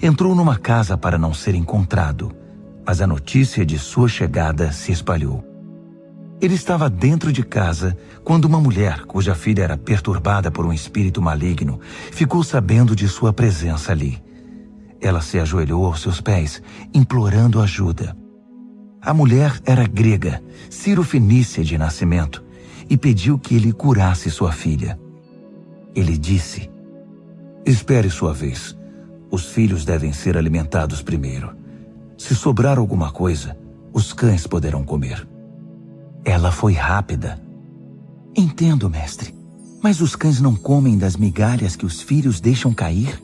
Entrou numa casa para não ser encontrado, mas a notícia de sua chegada se espalhou. Ele estava dentro de casa quando uma mulher, cuja filha era perturbada por um espírito maligno, ficou sabendo de sua presença ali. Ela se ajoelhou aos seus pés, implorando ajuda. A mulher era grega, cirofenícia de nascimento, e pediu que ele curasse sua filha. Ele disse: espere sua vez. Os filhos devem ser alimentados primeiro. Se sobrar alguma coisa, os cães poderão comer. Ela foi rápida. Entendo, mestre, mas os cães não comem das migalhas que os filhos deixam cair?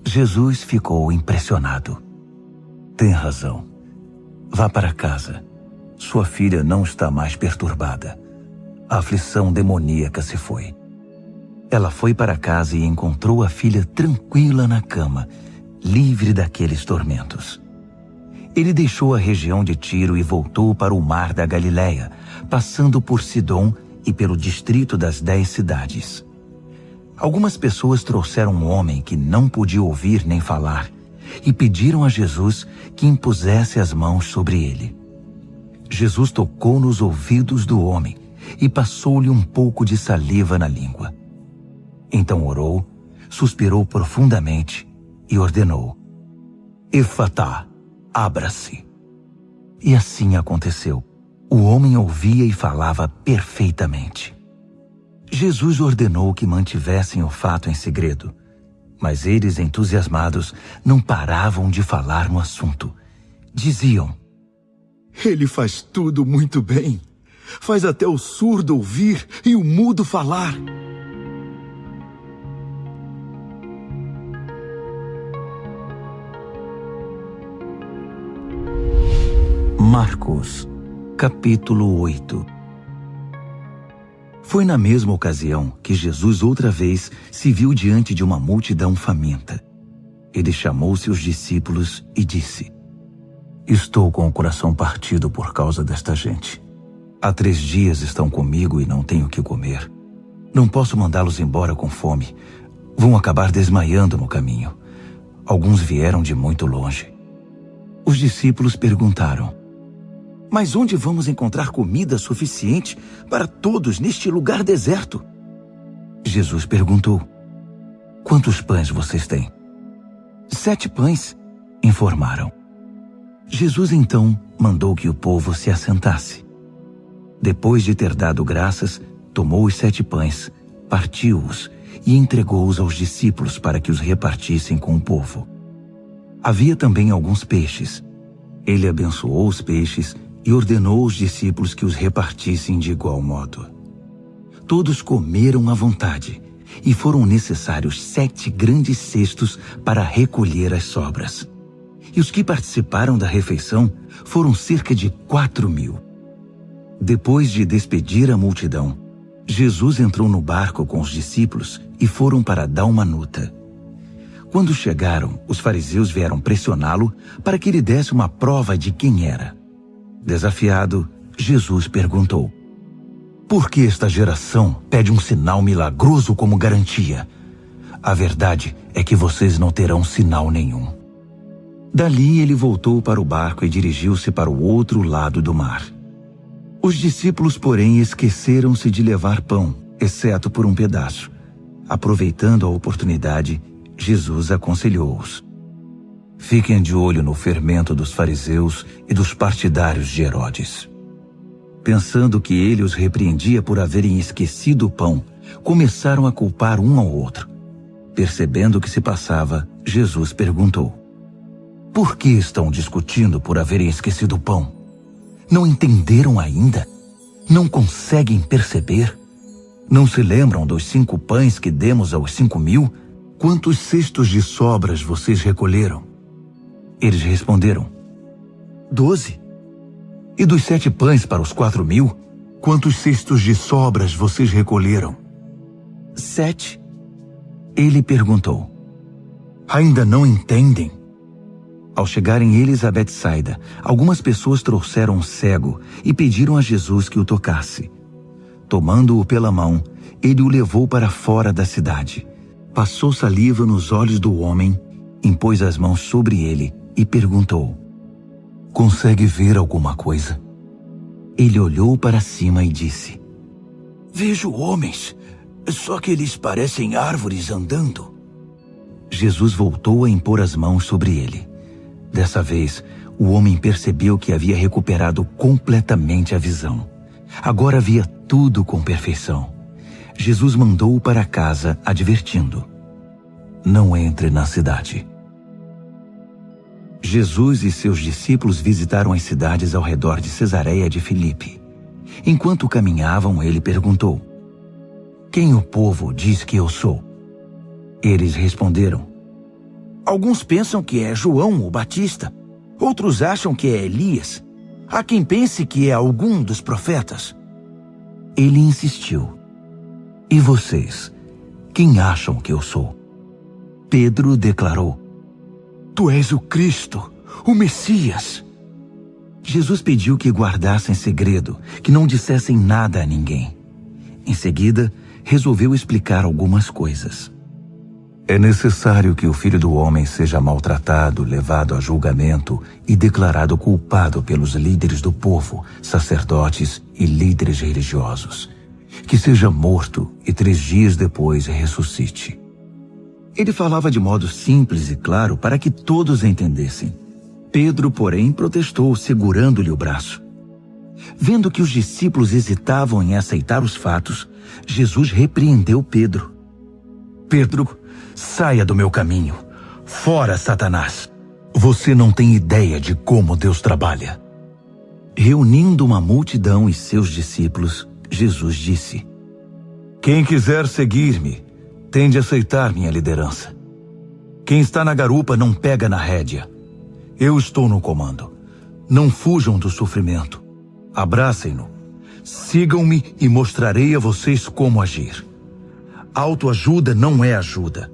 Jesus ficou impressionado. Tem razão. Vá para casa. Sua filha não está mais perturbada. A aflição demoníaca se foi. Ela foi para casa e encontrou a filha tranquila na cama, livre daqueles tormentos. Ele deixou a região de Tiro e voltou para o mar da Galileia, passando por Sidom e pelo distrito das 10 cidades. Algumas pessoas trouxeram um homem que não podia ouvir nem falar e pediram a Jesus que impusesse as mãos sobre ele. Jesus tocou nos ouvidos do homem e passou-lhe um pouco de saliva na língua. Então orou, suspirou profundamente e ordenou: Efatá, abra-se. E assim aconteceu. O homem ouvia e falava perfeitamente. Jesus ordenou que mantivessem o fato em segredo, mas eles, entusiasmados, não paravam de falar no assunto. Diziam: ele faz tudo muito bem. Faz até o surdo ouvir e o mudo falar. Marcos, capítulo 8. Foi na mesma ocasião que Jesus outra vez se viu diante de uma multidão faminta. Ele chamou seus discípulos e disse: Estou com o coração partido por causa desta gente. Há 3 dias estão comigo e não tenho o que comer. Não posso mandá-los embora com fome. Vão acabar desmaiando no caminho. Alguns vieram de muito longe. Os discípulos perguntaram: Mas onde vamos encontrar comida suficiente para todos neste lugar deserto? Jesus perguntou: Quantos pães vocês têm? 7 pães, informaram. Jesus então mandou que o povo se assentasse. Depois de ter dado graças, tomou os 7 pães, partiu-os e entregou-os aos discípulos para que os repartissem com o povo. Havia também alguns peixes. Ele abençoou os peixes e ordenou aos discípulos que os repartissem de igual modo. Todos comeram à vontade, e foram necessários 7 grandes cestos para recolher as sobras. E os que participaram da refeição foram cerca de 4.000. Depois de despedir a multidão, Jesus entrou no barco com os discípulos e foram para Dalmanuta. Quando chegaram, os fariseus vieram pressioná-lo para que ele desse uma prova de quem era. Desafiado, Jesus perguntou: Por que esta geração pede um sinal milagroso como garantia? A verdade é que vocês não terão sinal nenhum. Dali ele voltou para o barco e dirigiu-se para o outro lado do mar. Os discípulos, porém, esqueceram-se de levar pão, exceto por um pedaço. Aproveitando a oportunidade, Jesus aconselhou-os: Fiquem de olho no fermento dos fariseus e dos partidários de Herodes. Pensando que ele os repreendia por haverem esquecido o pão, começaram a culpar um ao outro. Percebendo o que se passava, Jesus perguntou: Por que estão discutindo por haverem esquecido o pão? Não entenderam ainda? Não conseguem perceber? Não se lembram dos 5 pães que demos aos 5.000? Quantos cestos de sobras vocês recolheram? Eles responderam: 12. E dos 7 pães para os 4.000? Quantos cestos de sobras vocês recolheram? 7. Ele perguntou: Ainda não entendem? Ao chegarem eles a Betsaida, algumas pessoas trouxeram um cego e pediram a Jesus que o tocasse. Tomando-o pela mão, ele o levou para fora da cidade. Passou saliva nos olhos do homem, impôs as mãos sobre ele e perguntou: Consegue ver alguma coisa? Ele olhou para cima e disse: Vejo homens, só que eles parecem árvores andando. Jesus voltou a impor as mãos sobre ele. Dessa vez, o homem percebeu que havia recuperado completamente a visão. Agora via tudo com perfeição. Jesus mandou-o para casa, advertindo: Não entre na cidade. Jesus e seus discípulos visitaram as cidades ao redor de Cesareia de Filipe. Enquanto caminhavam, ele perguntou: Quem o povo diz que eu sou? Eles responderam: Alguns pensam que é João o Batista, outros acham que é Elias. Há quem pense que é algum dos profetas. Ele insistiu: E vocês, quem acham que eu sou? Pedro declarou: Tu és o Cristo, o Messias. Jesus pediu que guardassem segredo, que não dissessem nada a ninguém. Em seguida, resolveu explicar algumas coisas. É necessário que o Filho do Homem seja maltratado, levado a julgamento e declarado culpado pelos líderes do povo, sacerdotes e líderes religiosos. Que seja morto e 3 dias depois ressuscite. Ele falava de modo simples e claro para que todos entendessem. Pedro, porém, protestou, segurando-lhe o braço. Vendo que os discípulos hesitavam em aceitar os fatos, Jesus repreendeu Pedro. Pedro, saia do meu caminho. Fora, Satanás. Você não tem ideia de como Deus trabalha. Reunindo uma multidão e seus discípulos, Jesus disse: Quem quiser seguir-me, tem de aceitar minha liderança. Quem está na garupa não pega na rédea. Eu estou no comando. Não fujam do sofrimento. Abracem-no. Sigam-me e mostrarei a vocês como agir. Autoajuda não é ajuda.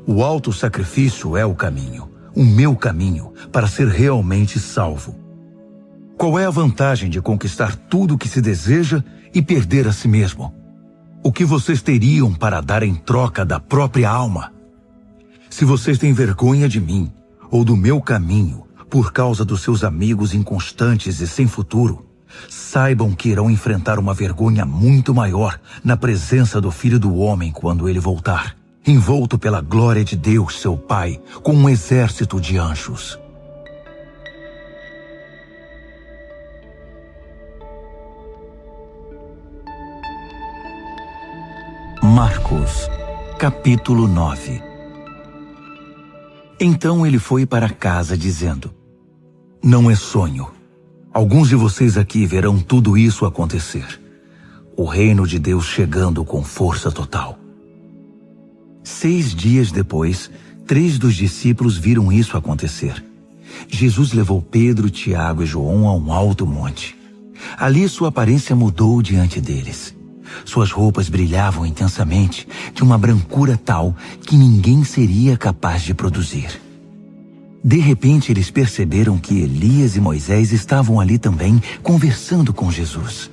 O autossacrifício é o caminho, o meu caminho, para ser realmente salvo. Qual é a vantagem de conquistar tudo o que se deseja e perder a si mesmo? O que vocês teriam para dar em troca da própria alma? Se vocês têm vergonha de mim ou do meu caminho, por causa dos seus amigos inconstantes e sem futuro, saibam que irão enfrentar uma vergonha muito maior na presença do Filho do Homem quando ele voltar, envolto pela glória de Deus, seu Pai, com um exército de anjos. Marcos, capítulo 9. Então ele foi para casa dizendo: Não é sonho. Alguns de vocês aqui verão tudo isso acontecer. O reino de Deus chegando com força total. 6 dias depois, 3 dos discípulos viram isso acontecer. Jesus levou Pedro, Tiago e João a um alto monte. Ali sua aparência mudou diante deles. Suas roupas brilhavam intensamente, de uma brancura tal que ninguém seria capaz de produzir. De repente, eles perceberam que Elias e Moisés estavam ali também, conversando com Jesus.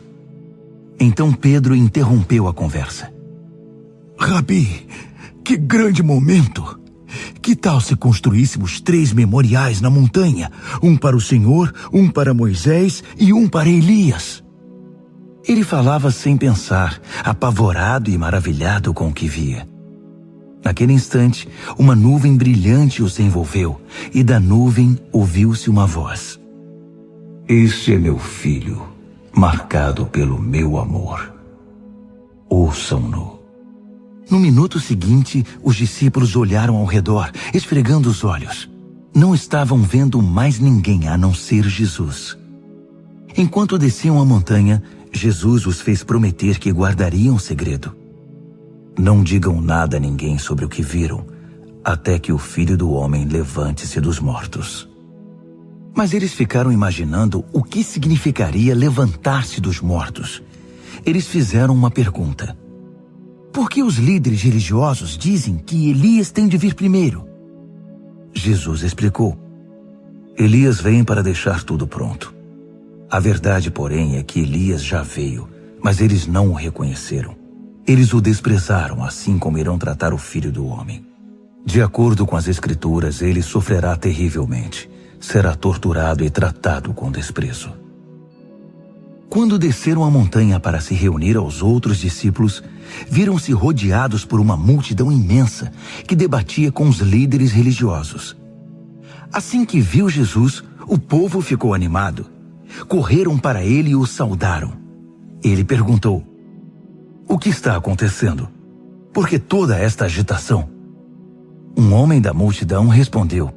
Então Pedro interrompeu a conversa. Rabi, que grande momento! Que tal se construíssemos 3 memoriais na montanha? Um para o Senhor, um para Moisés e um para Elias. Ele falava sem pensar, apavorado e maravilhado com o que via. Naquele instante, uma nuvem brilhante os envolveu, e da nuvem ouviu-se uma voz. Este é meu filho, marcado pelo meu amor. Ouçam-no. No minuto seguinte, os discípulos olharam ao redor, esfregando os olhos. Não estavam vendo mais ninguém a não ser Jesus. Enquanto desciam a montanha, Jesus os fez prometer que guardariam o segredo. Não digam nada a ninguém sobre o que viram, até que o Filho do Homem levante-se dos mortos. Mas eles ficaram imaginando o que significaria levantar-se dos mortos. Eles fizeram uma pergunta. Por que os líderes religiosos dizem que Elias tem de vir primeiro? Jesus explicou. Elias vem para deixar tudo pronto. A verdade, porém, é que Elias já veio, mas eles não o reconheceram. Eles o desprezaram, assim como irão tratar o Filho do Homem. De acordo com as Escrituras, ele sofrerá terrivelmente, será torturado e tratado com desprezo. Quando desceram a montanha para se reunir aos outros discípulos, viram-se rodeados por uma multidão imensa que debatia com os líderes religiosos. Assim que viu Jesus, o povo ficou animado. Correram para ele e o saudaram. Ele perguntou: O que está acontecendo? Por que toda esta agitação? Um homem da multidão respondeu: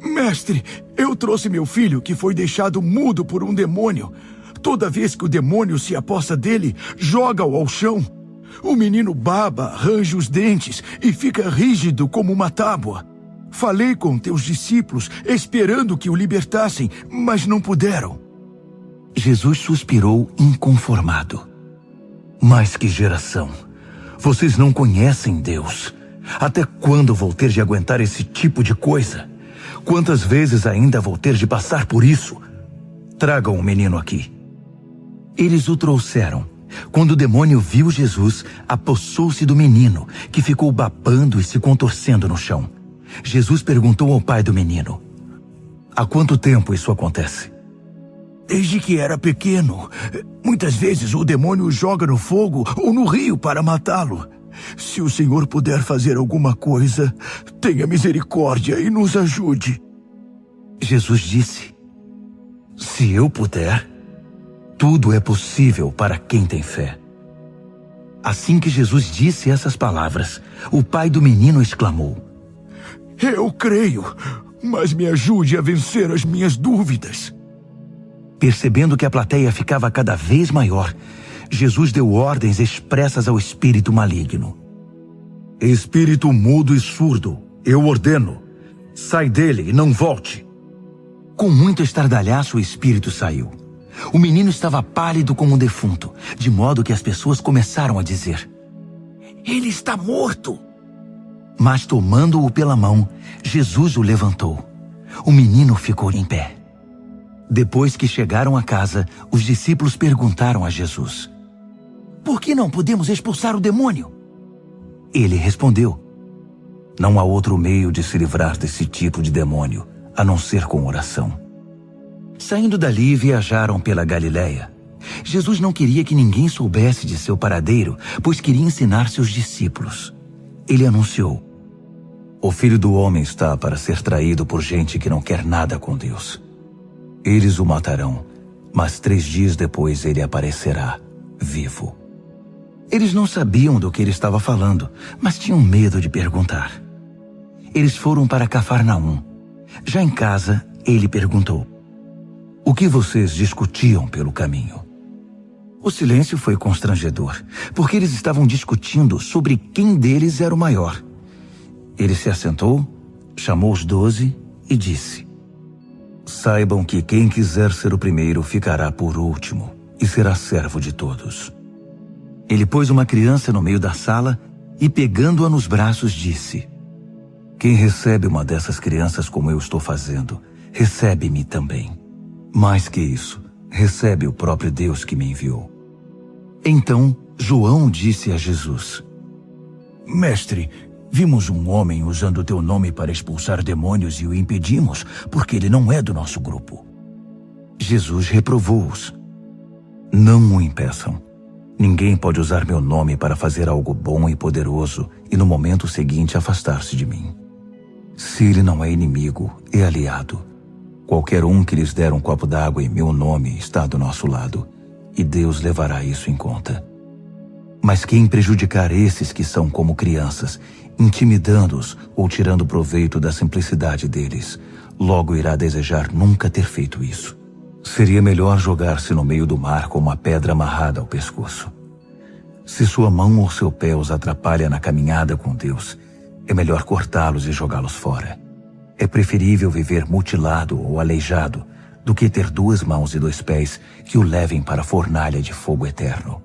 Mestre, eu trouxe meu filho que foi deixado mudo por um demônio. Toda vez que o demônio se aposta dele, joga-o ao chão. O menino baba, arranja os dentes e fica rígido como uma tábua. Falei com teus discípulos, esperando que o libertassem, mas não puderam. Jesus suspirou inconformado. Mas que geração! Vocês não conhecem Deus. Até quando vou ter de aguentar esse tipo de coisa? Quantas vezes ainda vou ter de passar por isso? Tragam o menino aqui. Eles o trouxeram. Quando o demônio viu Jesus, apossou-se do menino, que ficou babando e se contorcendo no chão. Jesus perguntou ao pai do menino: Há quanto tempo isso acontece? Desde que era pequeno. Muitas vezes o demônio o joga no fogo ou no rio para matá-lo. Se o Senhor puder fazer alguma coisa, tenha misericórdia e nos ajude. Jesus disse: Se eu puder, tudo é possível para quem tem fé. Assim que Jesus disse essas palavras, o pai do menino exclamou: Eu creio, mas me ajude a vencer as minhas dúvidas. Percebendo que a plateia ficava cada vez maior, Jesus deu ordens expressas ao espírito maligno. Espírito mudo e surdo, eu ordeno, sai dele e não volte. Com muito estardalhaço o espírito saiu. O menino estava pálido como um defunto, de modo que as pessoas começaram a dizer: Ele está morto! Mas tomando-o pela mão, Jesus o levantou. O menino ficou em pé. Depois que chegaram a casa, os discípulos perguntaram a Jesus: Por que não podemos expulsar o demônio? Ele respondeu: Não há outro meio de se livrar desse tipo de demônio, a não ser com oração. Saindo dali, viajaram pela Galiléia. Jesus não queria que ninguém soubesse de seu paradeiro, pois queria ensinar seus discípulos. Ele anunciou: "O Filho do Homem está para ser traído por gente que não quer nada com Deus. Eles o matarão, mas 3 dias depois ele aparecerá, vivo." Eles não sabiam do que ele estava falando, mas tinham medo de perguntar. Eles foram para Cafarnaum. Já em casa, ele perguntou: "O que vocês discutiam pelo caminho?" O silêncio foi constrangedor, porque eles estavam discutindo sobre quem deles era o maior. Ele se assentou, chamou os 12 e disse: "Saibam que quem quiser ser o primeiro ficará por último e será servo de todos." Ele pôs uma criança no meio da sala e, pegando-a nos braços, disse: "Quem recebe uma dessas crianças como eu estou fazendo, recebe-me também. Mais que isso, recebe o próprio Deus que me enviou." Então, João disse a Jesus: Mestre, vimos um homem usando o teu nome para expulsar demônios e o impedimos, porque ele não é do nosso grupo. Jesus reprovou-os: "Não o impeçam. Ninguém pode usar meu nome para fazer algo bom e poderoso e no momento seguinte afastar-se de mim. Se ele não é inimigo, é aliado. Qualquer um que lhes der um copo d'água em meu nome está do nosso lado, e Deus levará isso em conta. Mas quem prejudicar esses que são como crianças, intimidando-os ou tirando proveito da simplicidade deles, logo irá desejar nunca ter feito isso. Seria melhor jogar-se no meio do mar com uma pedra amarrada ao pescoço. Se sua mão ou seu pé os atrapalha na caminhada com Deus, é melhor cortá-los e jogá-los fora. É preferível viver mutilado ou aleijado do que ter 2 mãos e 2 pés que o levem para a fornalha de fogo eterno.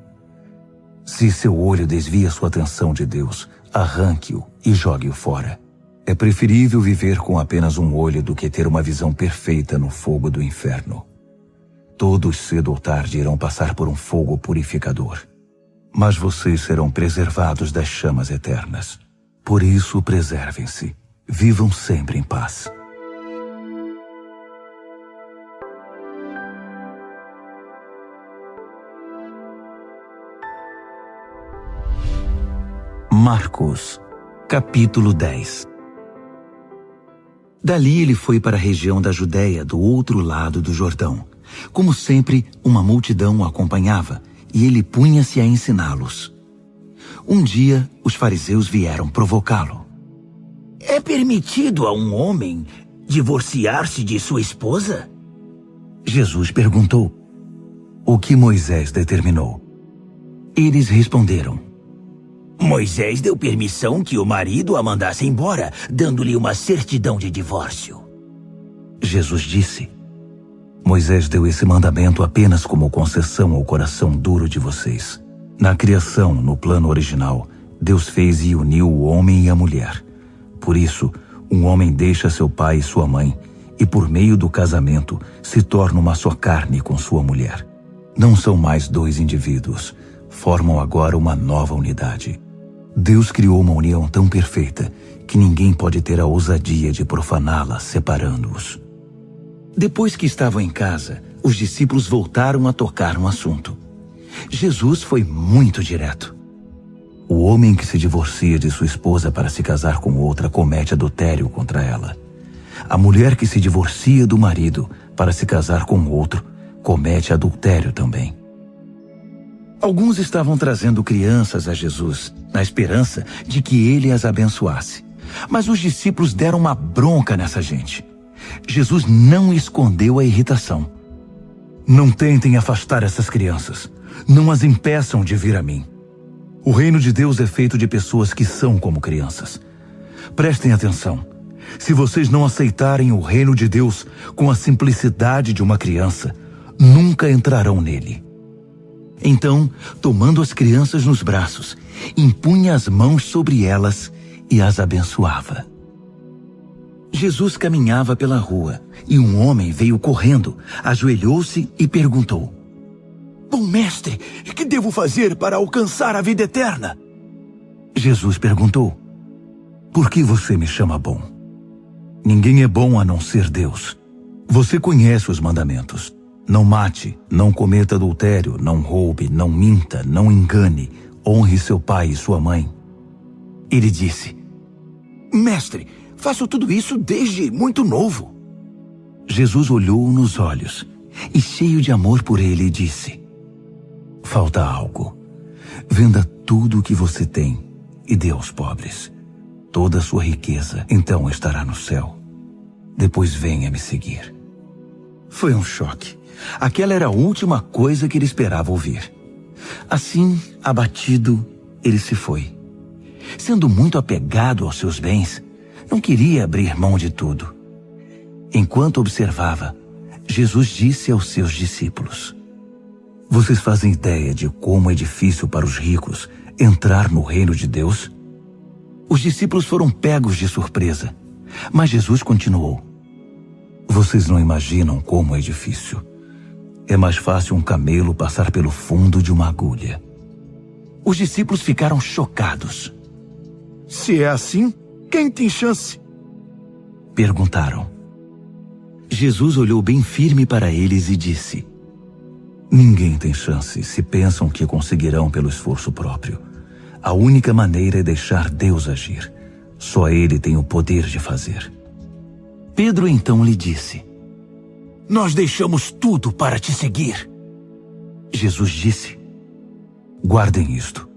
Se seu olho desvia sua atenção de Deus, arranque-o e jogue-o fora. É preferível viver com apenas um olho do que ter uma visão perfeita no fogo do inferno. Todos cedo ou tarde irão passar por um fogo purificador, mas vocês serão preservados das chamas eternas. Por isso, preservem-se. Vivam sempre em paz." Marcos, capítulo 10. Dali ele foi para a região da Judéia, do outro lado do Jordão. Como sempre, uma multidão o acompanhava, e ele punha-se a ensiná-los. Um dia, os fariseus vieram provocá-lo. É permitido a um homem divorciar-se de sua esposa? Jesus perguntou: "O que Moisés determinou?" Eles responderam: Moisés deu permissão que o marido a mandasse embora, dando-lhe uma certidão de divórcio. Jesus disse: "Moisés deu esse mandamento apenas como concessão ao coração duro de vocês. Na criação, no plano original, Deus fez e uniu o homem e a mulher. Por isso, um homem deixa seu pai e sua mãe, e por meio do casamento se torna uma só carne com sua mulher. Não são mais 2 indivíduos, formam agora uma nova unidade. Deus criou uma união tão perfeita que ninguém pode ter a ousadia de profaná-la separando-os." Depois que estavam em casa, os discípulos voltaram a tocar no assunto. Jesus foi muito direto. "O homem que se divorcia de sua esposa para se casar com outra comete adultério contra ela. A mulher que se divorcia do marido para se casar com outro comete adultério também." Alguns estavam trazendo crianças a Jesus, na esperança de que ele as abençoasse. Mas os discípulos deram uma bronca nessa gente. Jesus não escondeu a irritação. "Não tentem afastar essas crianças. Não as impeçam de vir a mim. O reino de Deus é feito de pessoas que são como crianças. Prestem atenção. Se vocês não aceitarem o reino de Deus com a simplicidade de uma criança, nunca entrarão nele." Então, tomando as crianças nos braços, impunha as mãos sobre elas e as abençoava. Jesus caminhava pela rua e um homem veio correndo, ajoelhou-se e perguntou: Bom mestre, que devo fazer para alcançar a vida eterna? Jesus perguntou: Por que você me chama bom? Ninguém é bom a não ser Deus. Você conhece os mandamentos. Não mate, não cometa adultério, não roube, não minta, não engane, honre seu pai e sua mãe. Ele disse: Mestre, faço tudo isso desde muito novo. Jesus olhou-o nos olhos e, cheio de amor por ele, disse: falta algo. Venda tudo o que você tem e dê aos pobres. Toda a sua riqueza então estará no céu. Depois venha me seguir. Foi um choque. Aquela era a última coisa que ele esperava ouvir. Assim, abatido, ele se foi. Sendo muito apegado aos seus bens, não queria abrir mão de tudo. Enquanto observava, Jesus disse aos seus discípulos: vocês fazem ideia de como é difícil para os ricos entrar no reino de Deus? Os discípulos foram pegos de surpresa, mas Jesus continuou: vocês não imaginam como é difícil. É mais fácil um camelo passar pelo fundo de uma agulha. Os discípulos ficaram chocados. Se é assim, quem tem chance? Perguntaram. Jesus olhou bem firme para eles e disse: ninguém tem chance se pensam que conseguirão pelo esforço próprio. A única maneira é deixar Deus agir. Só Ele tem o poder de fazer. Pedro então lhe disse: nós deixamos tudo para te seguir. Jesus disse: guardem isto.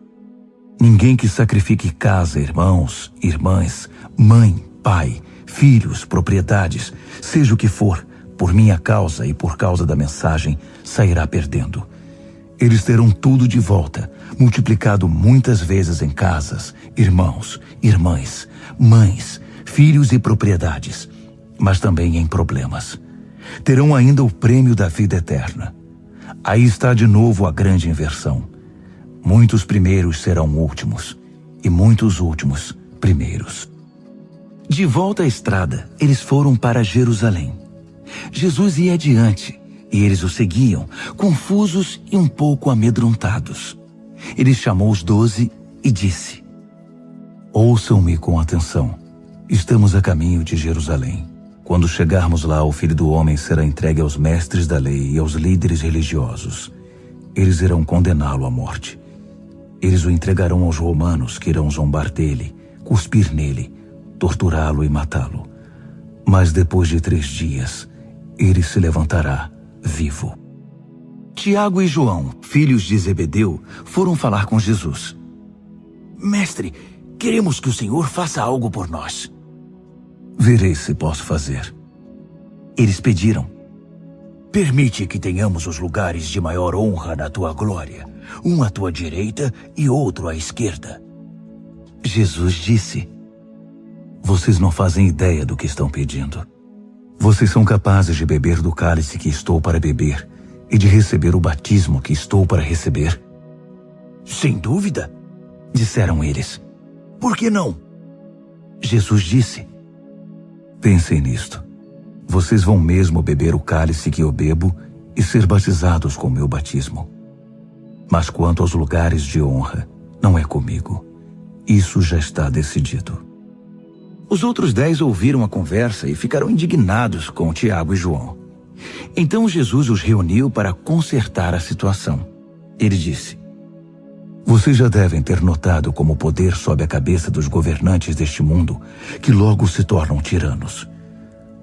Ninguém que sacrifique casa, irmãos, irmãs, mãe, pai, filhos, propriedades, seja o que for, por minha causa e por causa da mensagem, sairá perdendo. Eles terão tudo de volta, multiplicado muitas vezes em casas, irmãos, irmãs, mães, filhos e propriedades, mas também em problemas. Terão ainda o prêmio da vida eterna. Aí está de novo a grande inversão. Muitos primeiros serão últimos, e muitos últimos primeiros. De volta à estrada, eles foram para Jerusalém. Jesus ia adiante, e eles o seguiam, confusos e um pouco amedrontados. Ele chamou os 12 e disse: ouçam-me com atenção. Estamos a caminho de Jerusalém. Quando chegarmos lá, o Filho do Homem será entregue aos mestres da lei e aos líderes religiosos. Eles irão condená-lo à morte. Eles o entregarão aos romanos, que irão zombar dele, cuspir nele, torturá-lo e matá-lo. Mas depois de 3 dias, ele se levantará vivo. Tiago e João, filhos de Zebedeu, foram falar com Jesus. Mestre, queremos que o Senhor faça algo por nós. Verei se posso fazer. Eles pediram: permite que tenhamos os lugares de maior honra na tua glória, um à tua direita e outro à esquerda. Jesus disse: vocês não fazem ideia do que estão pedindo. Vocês são capazes de beber do cálice que estou para beber e de receber o batismo que estou para receber? Sem dúvida, disseram eles. Por que não? Jesus disse: pensem nisto. Vocês vão mesmo beber o cálice que eu bebo e ser batizados com o meu batismo. Mas quanto aos lugares de honra, não é comigo. Isso já está decidido. Os outros 10 ouviram a conversa e ficaram indignados com Tiago e João. Então Jesus os reuniu para consertar a situação. Ele disse: vocês já devem ter notado como o poder sobe a cabeça dos governantes deste mundo, que logo se tornam tiranos.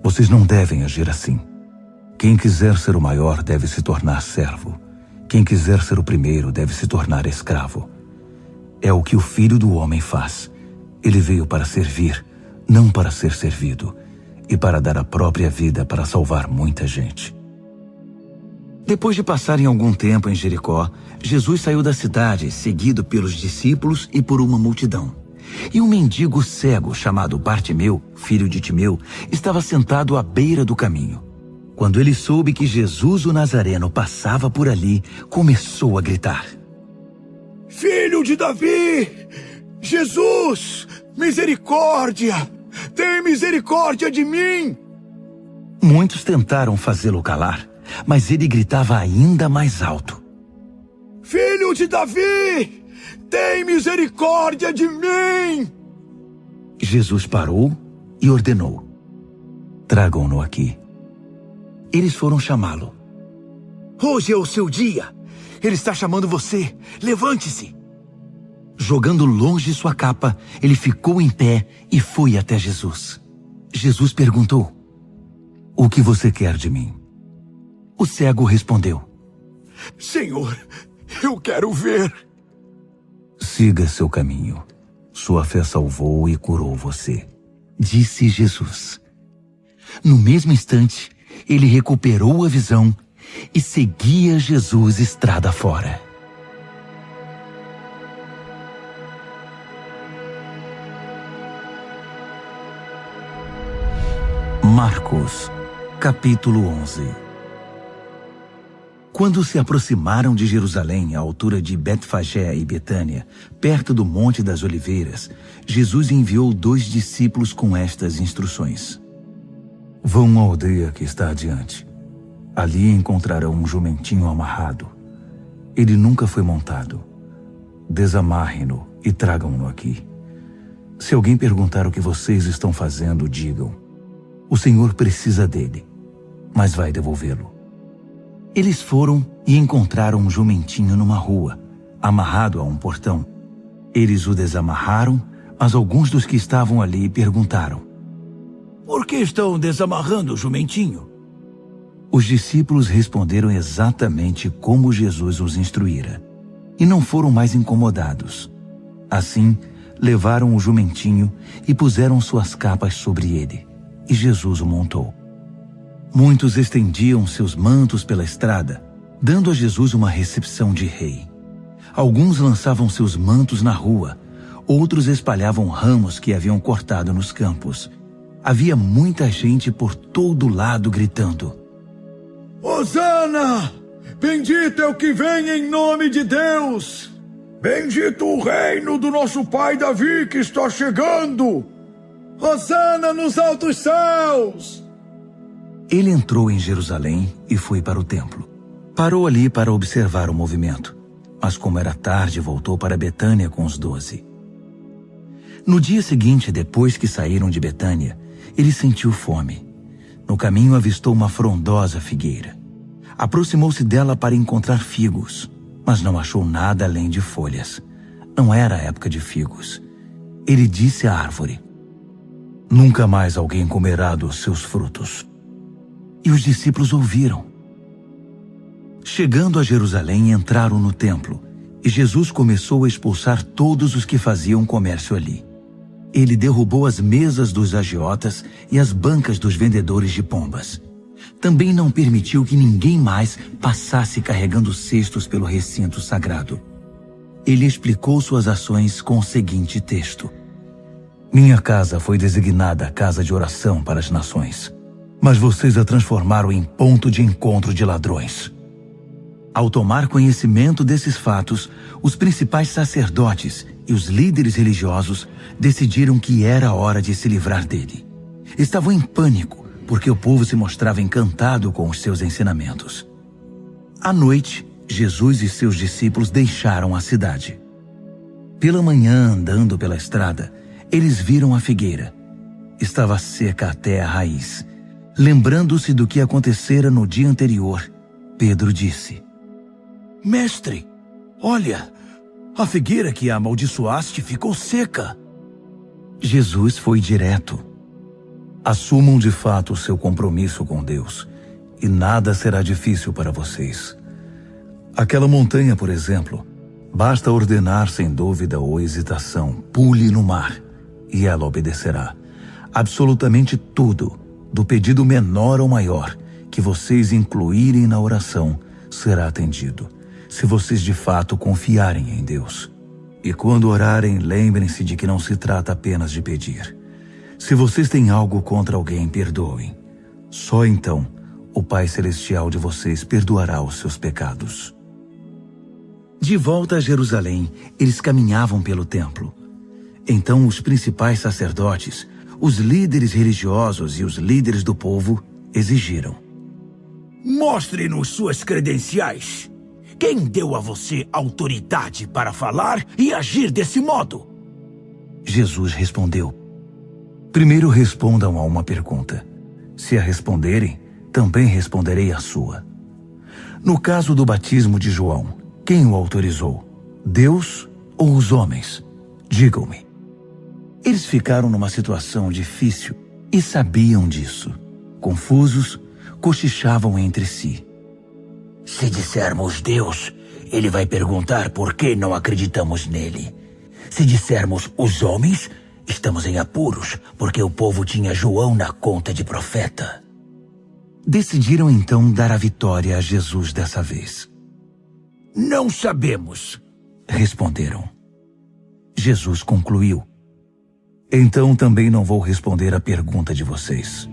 Vocês não devem agir assim. Quem quiser ser o maior deve se tornar servo. Quem quiser ser o primeiro deve se tornar escravo. É o que o Filho do Homem faz. Ele veio para servir, não para ser servido, e para dar a própria vida para salvar muita gente. Depois de passarem algum tempo em Jericó, Jesus saiu da cidade, seguido pelos discípulos e por uma multidão. E um mendigo cego chamado Bartimeu, filho de Timeu, estava sentado à beira do caminho. Quando ele soube que Jesus o Nazareno passava por ali, começou a gritar: Filho de Davi! Jesus! Misericórdia! Tem misericórdia de mim! Muitos tentaram fazê-lo calar, mas ele gritava ainda mais alto: Filho de Davi! Tem misericórdia de mim! Jesus parou e ordenou: Tragam-no aqui. Eles foram chamá-lo. Hoje é o seu dia. Ele está chamando você. Levante-se. Jogando longe sua capa, ele ficou em pé e foi até Jesus. Jesus perguntou: "O que você quer de mim?" O cego respondeu: Senhor, eu quero ver. "Siga seu caminho. Sua fé salvou e curou você", disse Jesus. No mesmo instante, ele recuperou a visão e seguia Jesus estrada fora. Marcos, capítulo 11. Quando se aproximaram de Jerusalém, à altura de Betfagé e Betânia, perto do Monte das Oliveiras, Jesus enviou 2 discípulos com estas instruções: "Vão à aldeia que está adiante. Ali encontrarão um jumentinho amarrado. Ele nunca foi montado. Desamarrem-no e tragam-no aqui. Se alguém perguntar o que vocês estão fazendo, digam: o Senhor precisa dele, mas vai devolvê-lo." Eles foram e encontraram um jumentinho numa rua, amarrado a um portão. Eles o desamarraram, mas alguns dos que estavam ali perguntaram: Por que estão desamarrando o jumentinho? Os discípulos responderam exatamente como Jesus os instruíra, e não foram mais incomodados. Assim, levaram o jumentinho e puseram suas capas sobre ele, e Jesus o montou. Muitos estendiam seus mantos pela estrada, dando a Jesus uma recepção de rei. Alguns lançavam seus mantos na rua, outros espalhavam ramos que haviam cortado nos campos. Havia muita gente por todo lado gritando: Hosana! Bendito é o que vem em nome de Deus! Bendito o reino do nosso pai Davi que está chegando! Hosana nos altos céus! Ele entrou em Jerusalém e foi para o templo. Parou ali para observar o movimento, mas como era tarde, voltou para Betânia com os 12. No dia seguinte, depois que saíram de Betânia, ele sentiu fome. No caminho avistou uma frondosa figueira. Aproximou-se dela para encontrar figos, mas não achou nada além de folhas. Não era a época de figos. Ele disse à árvore: "Nunca mais alguém comerá dos seus frutos." E os discípulos ouviram. Chegando a Jerusalém, entraram no templo, e Jesus começou a expulsar todos os que faziam comércio ali. Ele derrubou as mesas dos agiotas e as bancas dos vendedores de pombas. Também não permitiu que ninguém mais passasse carregando cestos pelo recinto sagrado. Ele explicou suas ações com o seguinte texto: "Minha casa foi designada casa de oração para as nações, mas vocês a transformaram em ponto de encontro de ladrões." Ao tomar conhecimento desses fatos, os principais sacerdotes e os líderes religiosos decidiram que era hora de se livrar dele. Estavam em pânico, porque o povo se mostrava encantado com os seus ensinamentos. À noite, Jesus e seus discípulos deixaram a cidade. Pela manhã, andando pela estrada, eles viram a figueira. Estava seca até a raiz. Lembrando-se do que acontecera no dia anterior, Pedro disse: "Mestre, olha, a figueira que amaldiçoaste ficou seca." Jesus foi direto: "Assumam de fato o seu compromisso com Deus, e nada será difícil para vocês. Aquela montanha, por exemplo, basta ordenar sem dúvida ou hesitação: pule no mar, e ela obedecerá. Absolutamente tudo, do pedido menor ao maior, que vocês incluírem na oração, será atendido, se vocês de fato confiarem em Deus. E quando orarem, lembrem-se de que não se trata apenas de pedir. Se vocês têm algo contra alguém, perdoem. Só então o Pai Celestial de vocês perdoará os seus pecados." De volta a Jerusalém, eles caminhavam pelo templo. Então os principais sacerdotes, os líderes religiosos e os líderes do povo exigiram: "Mostre-nos suas credenciais. Quem deu a você autoridade para falar e agir desse modo?" Jesus respondeu: "Primeiro respondam a uma pergunta. Se a responderem, também responderei a sua. No caso do batismo de João, quem o autorizou? Deus ou os homens? Digam-me. Eles ficaram numa situação difícil e sabiam disso. Confusos, cochichavam entre si. Se dissermos Deus, ele vai perguntar por que não acreditamos nele. Se dissermos os homens, estamos em apuros, porque o povo tinha João na conta de profeta. Decidiram então dar a vitória a Jesus dessa vez. Não sabemos, responderam. Jesus concluiu. Então também não vou responder à pergunta de vocês.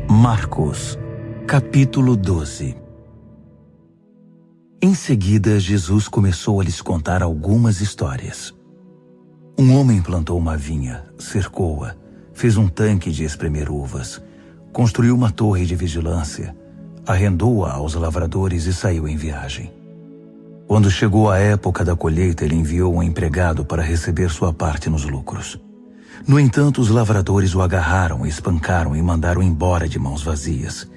Marcos, capítulo 12. Em seguida, Jesus começou a lhes contar algumas histórias. Um homem plantou uma vinha, cercou-a, fez um tanque de espremer uvas, construiu uma torre de vigilância, arrendou-a aos lavradores e saiu em viagem. Quando chegou a época da colheita, ele enviou um empregado para receber sua parte nos lucros. No entanto, os lavradores o agarraram, espancaram e mandaram embora de mãos vazias.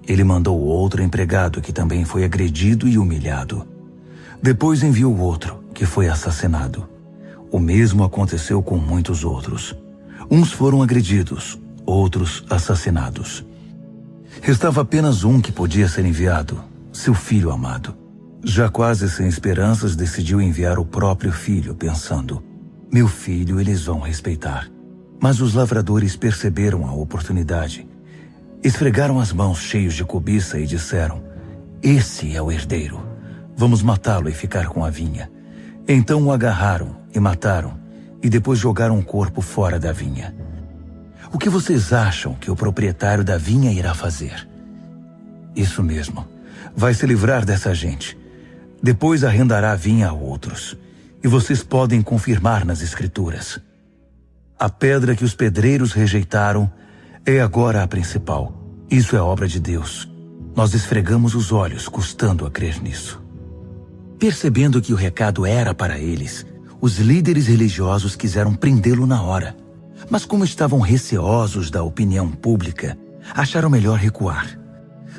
Ele mandou outro empregado que também foi agredido e humilhado. Depois enviou outro, que foi assassinado. O mesmo aconteceu com muitos outros. Uns foram agredidos, outros assassinados. Restava apenas um que podia ser enviado, seu filho amado. Já quase sem esperanças, decidiu enviar o próprio filho, pensando: meu filho eles vão respeitar. Mas os lavradores perceberam a oportunidade. Esfregaram as mãos cheios de cobiça e disseram: esse é o herdeiro. Vamos matá-lo e ficar com a vinha. Então o agarraram e mataram, e depois jogaram o corpo fora da vinha. O que vocês acham que o proprietário da vinha irá fazer? Isso mesmo. Vai se livrar dessa gente. Depois arrendará a vinha a outros. E vocês podem confirmar nas Escrituras. A pedra que os pedreiros rejeitaram é agora a principal. Isso é obra de Deus. Nós esfregamos os olhos, custando a crer nisso. Percebendo que o recado era para eles, os líderes religiosos quiseram prendê-lo na hora. Mas como estavam receosos da opinião pública, acharam melhor recuar.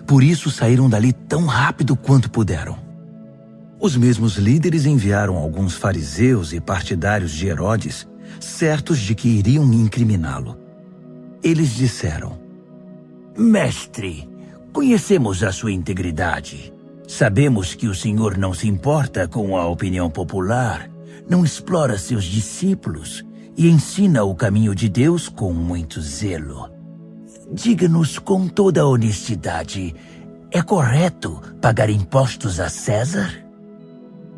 Por isso saíram dali tão rápido quanto puderam. Os mesmos líderes enviaram alguns fariseus e partidários de Herodes, certos de que iriam incriminá-lo. Eles disseram: mestre, conhecemos a sua integridade. Sabemos que o senhor não se importa com a opinião popular, não explora seus discípulos e ensina o caminho de Deus com muito zelo. Diga-nos com toda a honestidade, é correto pagar impostos a César?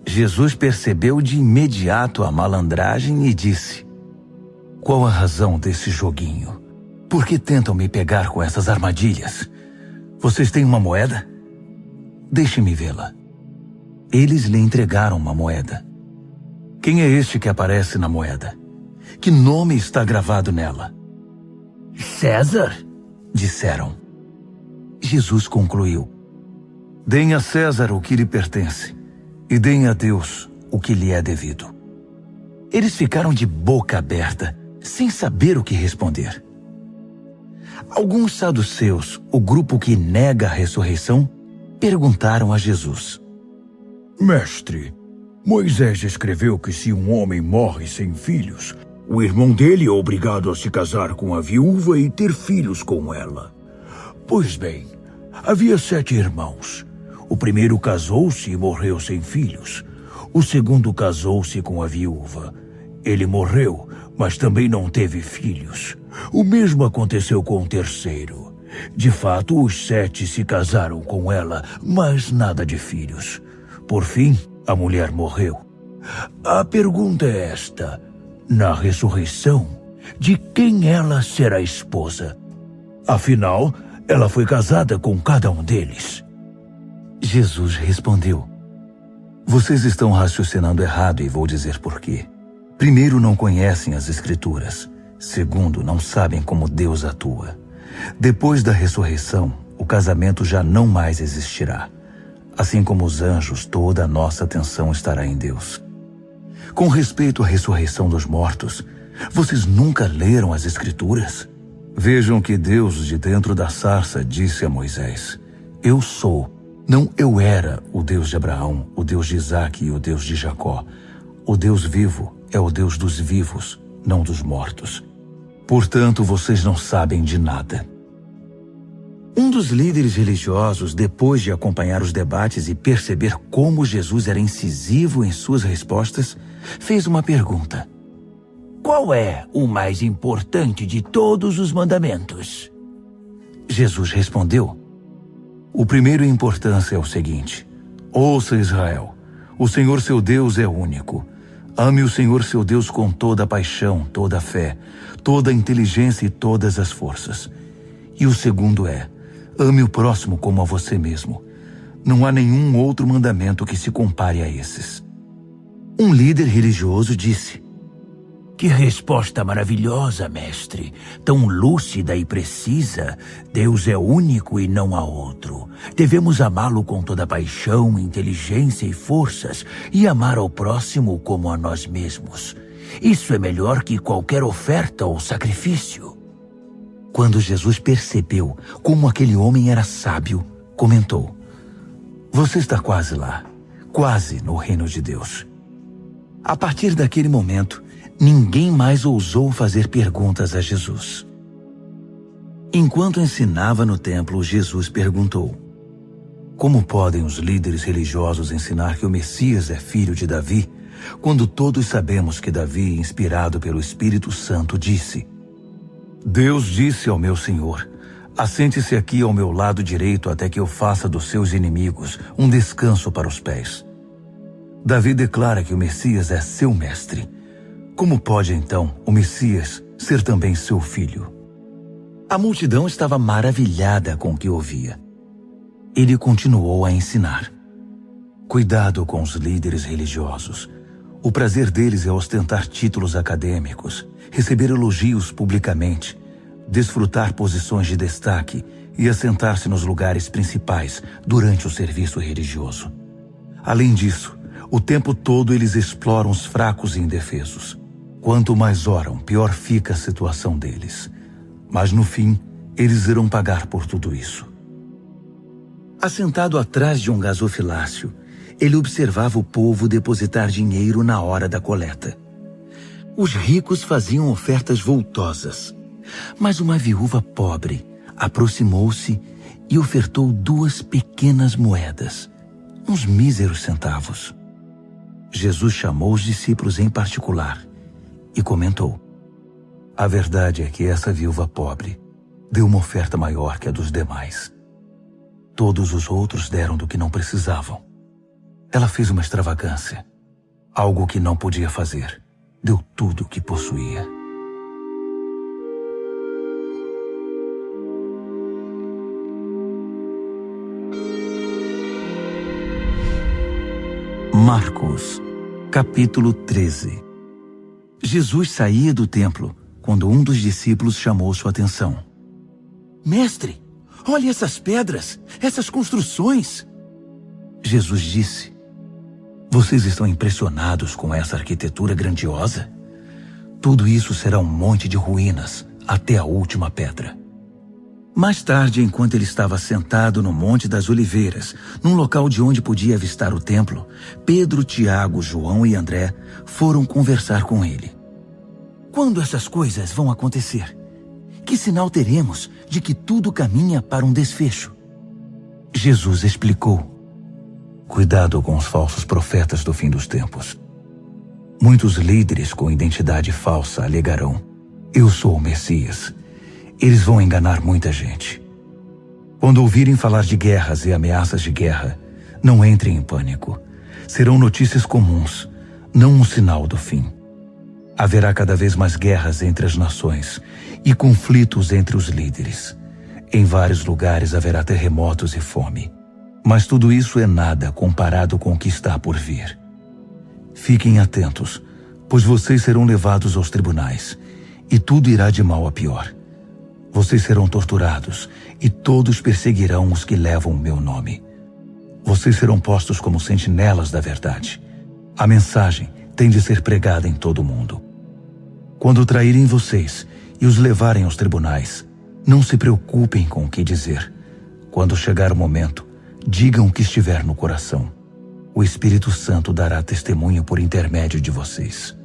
Jesus percebeu de imediato a malandragem e disse: qual a razão desse joguinho? Por que tentam me pegar com essas armadilhas? Vocês têm uma moeda? Deixe-me vê-la. Eles lhe entregaram uma moeda. Quem é este que aparece na moeda? Que nome está gravado nela? César, disseram. Jesus concluiu: deem a César o que lhe pertence, e deem a Deus o que lhe é devido. Eles ficaram de boca aberta, sem saber o que responder. Alguns saduceus, o grupo que nega a ressurreição, perguntaram a Jesus: mestre, Moisés escreveu que se um homem morre sem filhos, o irmão dele é obrigado a se casar com a viúva e ter filhos com ela. Pois bem, havia 7 irmãos. O primeiro casou-se e morreu sem filhos. O segundo casou-se com a viúva. Ele morreu, mas também não teve filhos. O mesmo aconteceu com o terceiro. De fato, os 7 se casaram com ela, mas nada de filhos. Por fim, a mulher morreu. A pergunta é esta: na ressurreição, de quem ela será esposa? Afinal, ela foi casada com cada um deles. Jesus respondeu: vocês estão raciocinando errado e vou dizer por quê. Primeiro, não conhecem as Escrituras. Segundo, não sabem como Deus atua. Depois da ressurreição, o casamento já não mais existirá. Assim como os anjos, toda a nossa atenção estará em Deus. Com respeito à ressurreição dos mortos, vocês nunca leram as Escrituras? Vejam que Deus, de dentro da sarça, disse a Moisés: Eu sou, não eu era, o Deus de Abraão, o Deus de Isaque e o Deus de Jacó. O Deus vivo é o Deus dos vivos, não dos mortos. Portanto, vocês não sabem de nada. Um dos líderes religiosos, depois de acompanhar os debates e perceber como Jesus era incisivo em suas respostas, fez uma pergunta. Qual é o mais importante de todos os mandamentos? Jesus respondeu. O primeiro em importância é o seguinte: ouça, Israel, o Senhor seu Deus é único. Ame o Senhor seu Deus com toda a paixão, toda a fé, toda a inteligência e todas as forças. E o segundo é: ame o próximo como a você mesmo. Não há nenhum outro mandamento que se compare a esses. Um líder religioso disse: Que resposta maravilhosa, mestre! Tão lúcida e precisa. Deus é único e não há outro. Devemos amá-lo com toda a paixão, inteligência e forças e amar ao próximo como a nós mesmos. Isso é melhor que qualquer oferta ou sacrifício. Quando Jesus percebeu como aquele homem era sábio, comentou: Você está quase lá, quase no reino de Deus. A partir daquele momento, ninguém mais ousou fazer perguntas a Jesus. Enquanto ensinava no templo, Jesus perguntou: Como podem os líderes religiosos ensinar que o Messias é filho de Davi, quando todos sabemos que Davi, inspirado pelo Espírito Santo, disse: Deus disse ao meu Senhor: Assente-se aqui ao meu lado direito até que eu faça dos seus inimigos um descanso para os pés. Davi declara que o Messias é seu mestre. Como pode, então, o Messias ser também seu filho? A multidão estava maravilhada com o que ouvia. Ele continuou a ensinar. Cuidado com os líderes religiosos. O prazer deles é ostentar títulos acadêmicos, receber elogios publicamente, desfrutar posições de destaque e assentar-se nos lugares principais durante o serviço religioso. Além disso, o tempo todo eles exploram os fracos e indefesos. Quanto mais oram, pior fica a situação deles. Mas no fim, eles irão pagar por tudo isso. Assentado atrás de um gasofilácio, ele observava o povo depositar dinheiro na hora da coleta. Os ricos faziam ofertas vultosas, mas uma viúva pobre aproximou-se e ofertou 2 pequenas moedas, uns míseros centavos. Jesus chamou os discípulos em particular e comentou: A verdade é que essa viúva pobre deu uma oferta maior que a dos demais. Todos os outros deram do que não precisavam. Ela fez uma extravagância, algo que não podia fazer. Deu tudo o que possuía. Marcos, capítulo 13. Jesus saía do templo quando um dos discípulos chamou sua atenção. Mestre, olhe essas pedras, essas construções. Jesus disse: Vocês estão impressionados com essa arquitetura grandiosa? Tudo isso será um monte de ruínas até a última pedra. Mais tarde, enquanto ele estava sentado no Monte das Oliveiras, num local de onde podia avistar o templo, Pedro, Tiago, João e André foram conversar com ele. Quando essas coisas vão acontecer? Que sinal teremos de que tudo caminha para um desfecho? Jesus explicou: Cuidado com os falsos profetas do fim dos tempos. Muitos líderes com identidade falsa alegarão: Eu sou o Messias. Eles vão enganar muita gente. Quando ouvirem falar de guerras e ameaças de guerra, não entrem em pânico. Serão notícias comuns, não um sinal do fim. Haverá cada vez mais guerras entre as nações e conflitos entre os líderes. Em vários lugares haverá terremotos e fome. Mas tudo isso é nada comparado com o que está por vir. Fiquem atentos, pois vocês serão levados aos tribunais, e tudo irá de mal a pior. Vocês serão torturados, e todos perseguirão os que levam o meu nome. Vocês serão postos como sentinelas da verdade. A mensagem tem de ser pregada em todo o mundo. Quando traírem vocês e os levarem aos tribunais, não se preocupem com o que dizer. Quando chegar o momento, digam o que estiver no coração. O Espírito Santo dará testemunho por intermédio de vocês.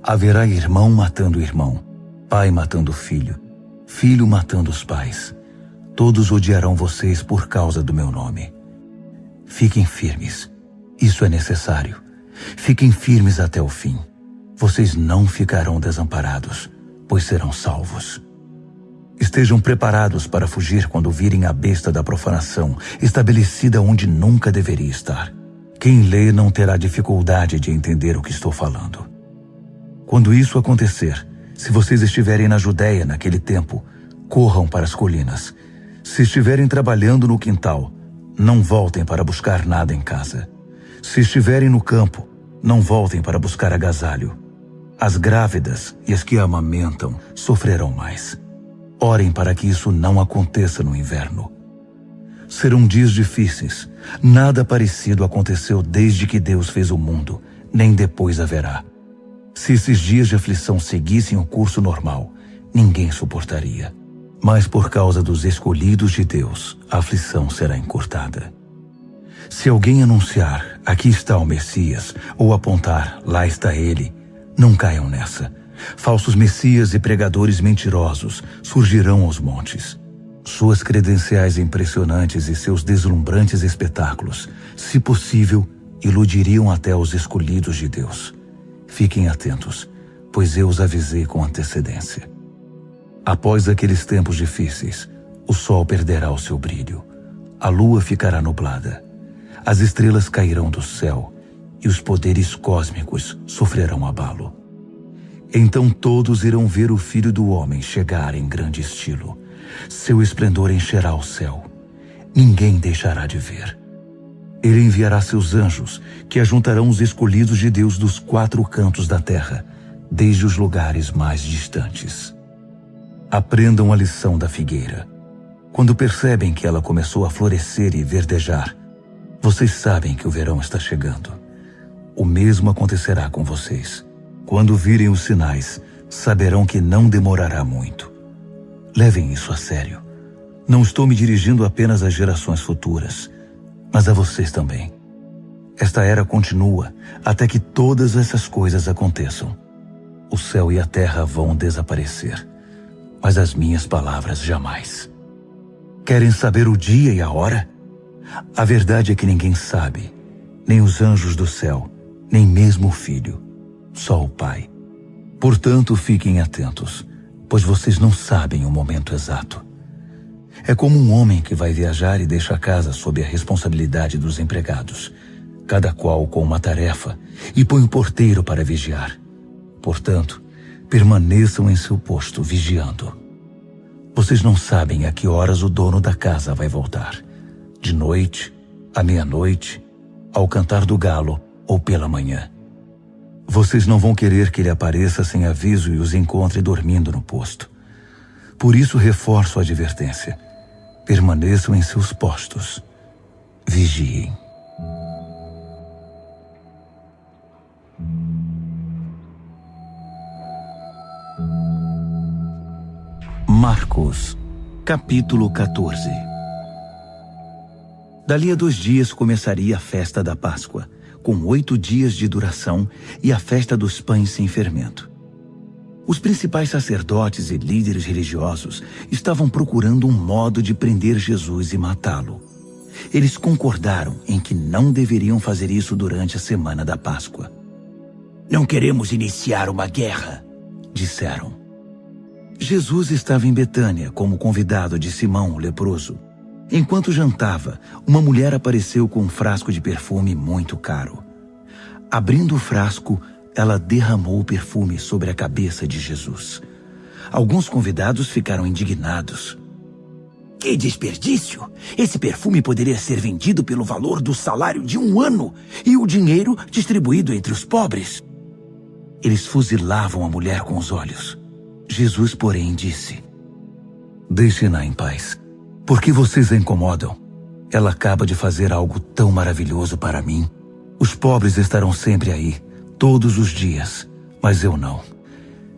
Haverá irmão matando irmão, pai matando filho, filho matando os pais. Todos odiarão vocês por causa do meu nome. Fiquem firmes. Isso é necessário. Fiquem firmes até o fim. Vocês não ficarão desamparados, pois serão salvos. Estejam preparados para fugir quando virem a besta da profanação, estabelecida onde nunca deveria estar. Quem lê não terá dificuldade de entender o que estou falando. Quando isso acontecer, se vocês estiverem na Judéia naquele tempo, corram para as colinas. Se estiverem trabalhando no quintal, não voltem para buscar nada em casa. Se estiverem no campo, não voltem para buscar agasalho. As grávidas e as que amamentam sofrerão mais. Orem para que isso não aconteça no inverno. Serão dias difíceis. Nada parecido aconteceu desde que Deus fez o mundo, nem depois haverá. Se esses dias de aflição seguissem o curso normal, ninguém suportaria. Mas por causa dos escolhidos de Deus, a aflição será encurtada. Se alguém anunciar, aqui está o Messias, ou apontar, lá está ele, não caiam nessa. Falsos messias e pregadores mentirosos surgirão aos montes. Suas credenciais impressionantes e seus deslumbrantes espetáculos, se possível, iludiriam até os escolhidos de Deus. Fiquem atentos, pois eu os avisei com antecedência. Após aqueles tempos difíceis, o sol perderá o seu brilho, a lua ficará nublada, as estrelas cairão do céu e os poderes cósmicos sofrerão abalo. Então todos irão ver o Filho do Homem chegar em grande estilo. Seu esplendor encherá o céu. Ninguém deixará de ver. Ele enviará seus anjos, que ajuntarão os escolhidos de Deus dos 4 cantos da terra, desde os lugares mais distantes. Aprendam a lição da figueira. Quando percebem que ela começou a florescer e verdejar, vocês sabem que o verão está chegando. O mesmo acontecerá com vocês. Quando virem os sinais, saberão que não demorará muito. Levem isso a sério. Não estou me dirigindo apenas às gerações futuras, mas a vocês também. Esta era continua até que todas essas coisas aconteçam. O céu e a terra vão desaparecer, mas as minhas palavras jamais. Querem saber o dia e a hora? A verdade é que ninguém sabe, nem os anjos do céu, nem mesmo o Filho, só o Pai. Portanto, fiquem atentos, pois vocês não sabem o momento exato. É como um homem que vai viajar e deixa a casa sob a responsabilidade dos empregados, cada qual com uma tarefa, e põe o porteiro para vigiar. Portanto, permaneçam em seu posto vigiando. Vocês não sabem a que horas o dono da casa vai voltar. De noite, à meia-noite, ao cantar do galo ou pela manhã. Vocês não vão querer que ele apareça sem aviso e os encontre dormindo no posto. Por isso reforço a advertência. Permaneçam em seus postos. Vigiem. Marcos, capítulo 14. Dali a 2 dias começaria a festa da Páscoa, com 8 dias de duração, e a festa dos pães sem fermento. Os principais sacerdotes e líderes religiosos estavam procurando um modo de prender Jesus e matá-lo. Eles concordaram em que não deveriam fazer isso durante a semana da Páscoa. Não queremos iniciar uma guerra, disseram. Jesus estava em Betânia como convidado de Simão, o leproso. Enquanto jantava, uma mulher apareceu com um frasco de perfume muito caro. Abrindo o frasco, ela derramou o perfume sobre a cabeça de Jesus. Alguns convidados ficaram indignados. Que desperdício! Esse perfume poderia ser vendido pelo valor do salário de 1 ano e o dinheiro distribuído entre os pobres. Eles fuzilavam a mulher com os olhos. Jesus, porém, disse: Deixem-na em paz. Por que vocês a incomodam? Ela acaba de fazer algo tão maravilhoso para mim. Os pobres estarão sempre aí, todos os dias, mas eu não.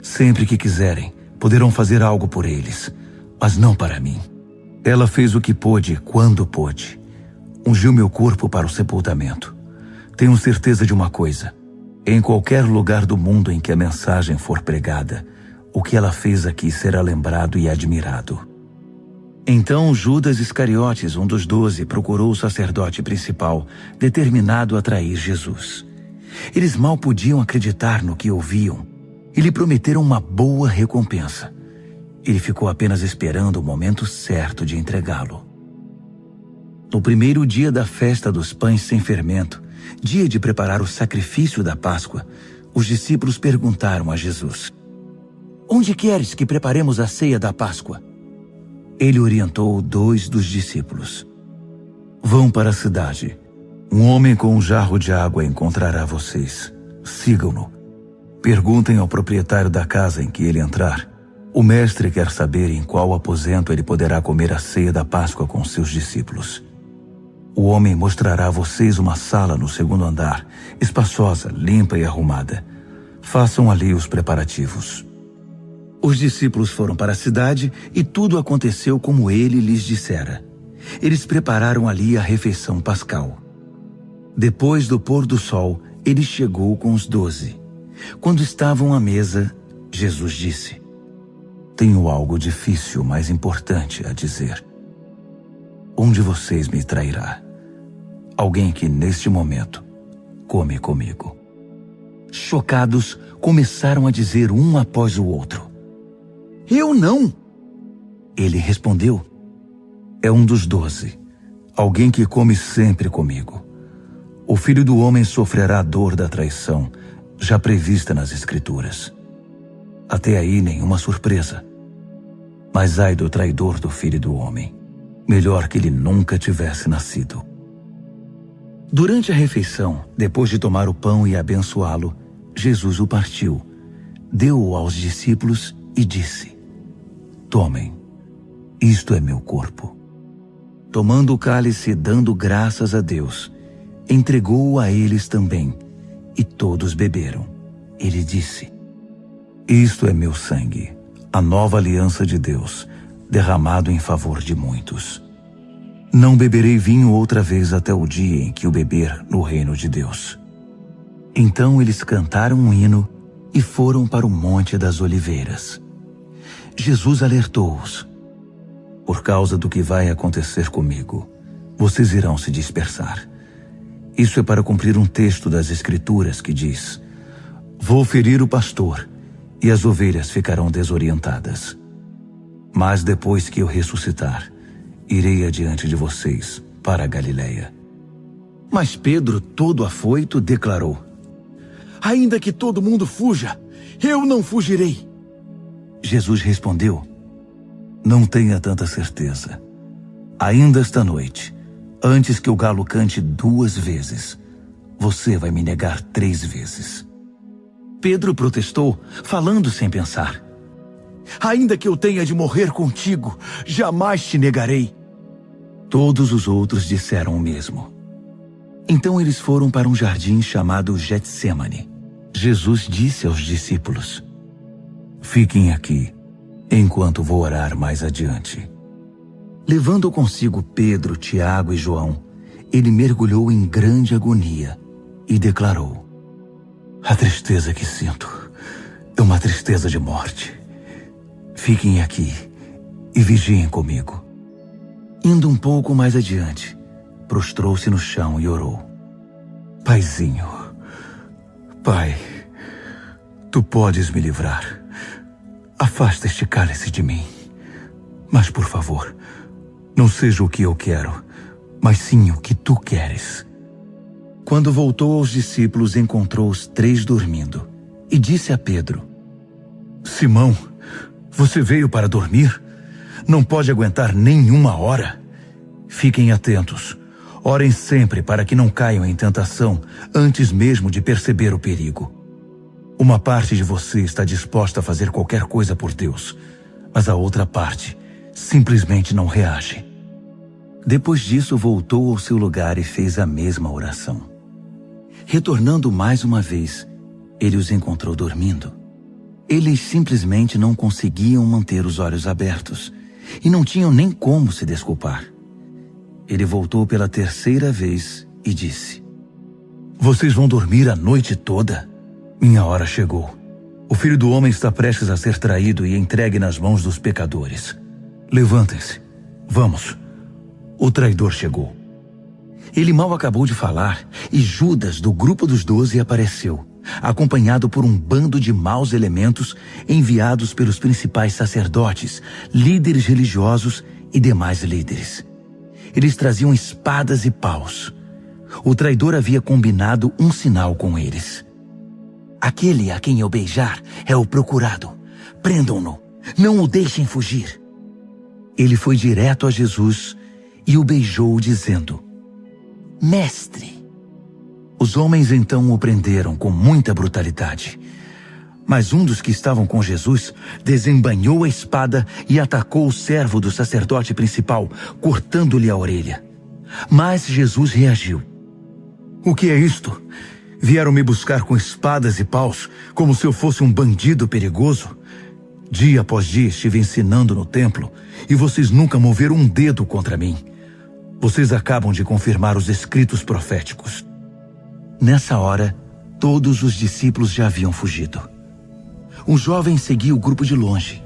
Sempre que quiserem, poderão fazer algo por eles, mas não para mim. Ela fez o que pôde, quando pôde. Ungiu meu corpo para o sepultamento. Tenho certeza de uma coisa: em qualquer lugar do mundo em que a mensagem for pregada, o que ela fez aqui será lembrado e admirado. Então Judas Iscariotes, um dos 12, procurou o sacerdote principal, determinado a trair Jesus. Eles mal podiam acreditar no que ouviam e lhe prometeram uma boa recompensa. Ele ficou apenas esperando o momento certo de entregá-lo. No primeiro dia da festa dos pães sem fermento, dia de preparar o sacrifício da Páscoa, os discípulos perguntaram a Jesus: "Onde queres que preparemos a ceia da Páscoa?" Ele orientou 2 dos discípulos: "Vão para a cidade. Um homem com um jarro de água encontrará vocês. Sigam-no. Perguntem ao proprietário da casa em que ele entrar. O mestre quer saber em qual aposento ele poderá comer a ceia da Páscoa com seus discípulos. O homem mostrará a vocês uma sala no 2º andar, espaçosa, limpa e arrumada. Façam ali os preparativos." Os discípulos foram para a cidade e tudo aconteceu como ele lhes dissera. Eles prepararam ali a refeição pascal. Depois do pôr do sol, ele chegou com os 12. Quando estavam à mesa, Jesus disse: "Tenho algo difícil, mas importante a dizer. Um de vocês me trairá. Alguém que, neste momento, come comigo." Chocados, começaram a dizer um após o outro: "Eu não!" Ele respondeu: "É um dos 12, alguém que come sempre comigo. O Filho do Homem sofrerá a dor da traição, já prevista nas Escrituras. Até aí nenhuma surpresa. Mas ai do traidor do Filho do Homem. Melhor que ele nunca tivesse nascido." Durante a refeição, depois de tomar o pão e abençoá-lo, Jesus o partiu, deu-o aos discípulos e disse: "Tomem, isto é meu corpo." Tomando o cálice e dando graças a Deus, entregou-o a eles também, e todos beberam. Ele disse: "Isto é meu sangue, a nova aliança de Deus, derramado em favor de muitos. Não beberei vinho outra vez até o dia em que o beber no reino de Deus." Então eles cantaram um hino e foram para o Monte das Oliveiras. Jesus alertou-os: "Por causa do que vai acontecer comigo, vocês irão se dispersar. Isso é para cumprir um texto das Escrituras que diz: Vou ferir o pastor e as ovelhas ficarão desorientadas. Mas depois que eu ressuscitar, irei adiante de vocês para a Galileia." Mas Pedro, todo afoito, declarou: "Ainda que todo mundo fuja, eu não fugirei." Jesus respondeu: "Não tenha tanta certeza. Ainda esta noite, antes que o galo cante 2 vezes, você vai me negar 3 vezes." Pedro protestou, falando sem pensar: "Ainda que eu tenha de morrer contigo, jamais te negarei." Todos os outros disseram o mesmo. Então eles foram para um jardim chamado Getsêmani. Jesus disse aos discípulos: "Fiquem aqui, enquanto vou orar mais adiante." Levando consigo Pedro, Tiago e João, ele mergulhou em grande agonia e declarou: "A tristeza que sinto é uma tristeza de morte. Fiquem aqui e vigiem comigo." Indo um pouco mais adiante, prostrou-se no chão e orou: "Paizinho, Pai, tu podes me livrar. Afasta este cálice de mim. Mas, por favor, não seja o que eu quero, mas sim o que tu queres." Quando voltou aos discípulos, encontrou os 3 dormindo e disse a Pedro: "Simão, você veio para dormir? Não pode aguentar nem 1 hora? Fiquem atentos. Orem sempre para que não caiam em tentação antes mesmo de perceber o perigo. Uma parte de você está disposta a fazer qualquer coisa por Deus, mas a outra parte simplesmente não reage. Depois disso, voltou ao seu lugar e fez a mesma oração. Retornando mais uma vez, ele os encontrou dormindo. Eles simplesmente não conseguiam manter os olhos abertos e não tinham nem como se desculpar. Ele voltou pela terceira vez e disse: Vocês vão dormir a noite toda? Minha hora chegou. O Filho do Homem está prestes a ser traído e entregue nas mãos dos pecadores. Levantem-se. Vamos. O traidor chegou. Ele mal acabou de falar e Judas, do grupo dos 12, apareceu, acompanhado por um bando de maus elementos enviados pelos principais sacerdotes, líderes religiosos e demais líderes. Eles traziam espadas e paus. O traidor havia combinado um sinal com eles. Aquele a quem eu beijar é o procurado. Prendam-no. Não o deixem fugir. Ele foi direto a Jesus e o beijou, dizendo: Mestre. Os homens então o prenderam com muita brutalidade. Mas um dos que estavam com Jesus desembainhou a espada e atacou o servo do sacerdote principal, cortando-lhe a orelha. Mas Jesus reagiu. O que é isto? Vieram me buscar com espadas e paus, como se eu fosse um bandido perigoso? Dia após dia estive ensinando no templo, e vocês nunca moveram um dedo contra mim. Vocês acabam de confirmar os escritos proféticos. Nessa hora, todos os discípulos já haviam fugido. Um jovem seguia o grupo de longe.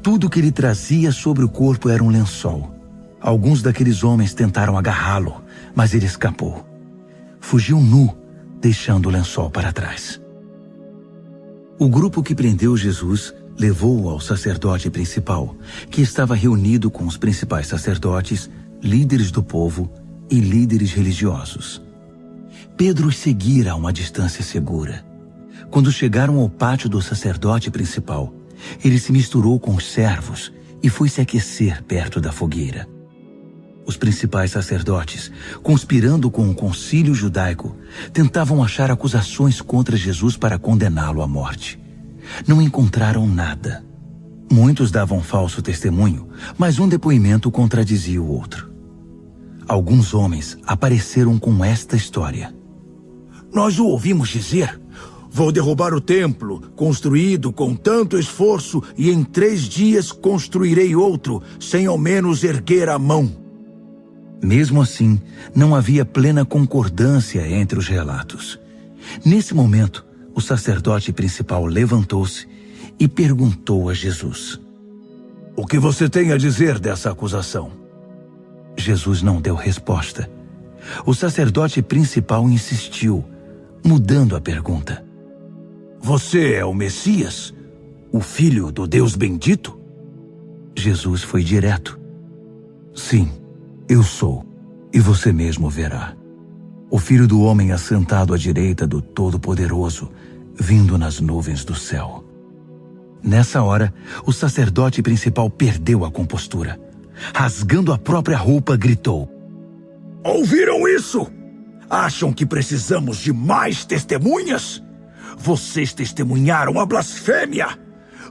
Tudo que ele trazia sobre o corpo era um lençol. Alguns daqueles homens tentaram agarrá-lo, mas ele escapou. Fugiu nu, deixando o lençol para trás. O grupo que prendeu Jesus levou-o ao sacerdote principal, que estava reunido com os principais sacerdotes, líderes do povo e líderes religiosos. Pedro os seguira a uma distância segura. Quando chegaram ao pátio do sacerdote principal, ele se misturou com os servos e foi se aquecer perto da fogueira. Os principais sacerdotes, conspirando com o concílio judaico, tentavam achar acusações contra Jesus para condená-lo à morte. Não encontraram nada. Muitos davam falso testemunho, mas um depoimento contradizia o outro. Alguns homens apareceram com esta história. Nós o ouvimos dizer: vou derrubar o templo, construído com tanto esforço, e em 3 dias construirei outro, sem ao menos erguer a mão. Mesmo assim, não havia plena concordância entre os relatos. Nesse momento, o sacerdote principal levantou-se e perguntou a Jesus: O que você tem a dizer dessa acusação? Jesus não deu resposta. O sacerdote principal insistiu, mudando a pergunta. Você é o Messias? O Filho do Deus bendito? Jesus foi direto. Sim, eu sou, e você mesmo verá. O Filho do Homem assentado à direita do Todo-Poderoso, vindo nas nuvens do céu. Nessa hora, o sacerdote principal perdeu a compostura. Rasgando a própria roupa, gritou: Ouviram isso? Acham que precisamos de mais testemunhas? Vocês testemunharam a blasfêmia.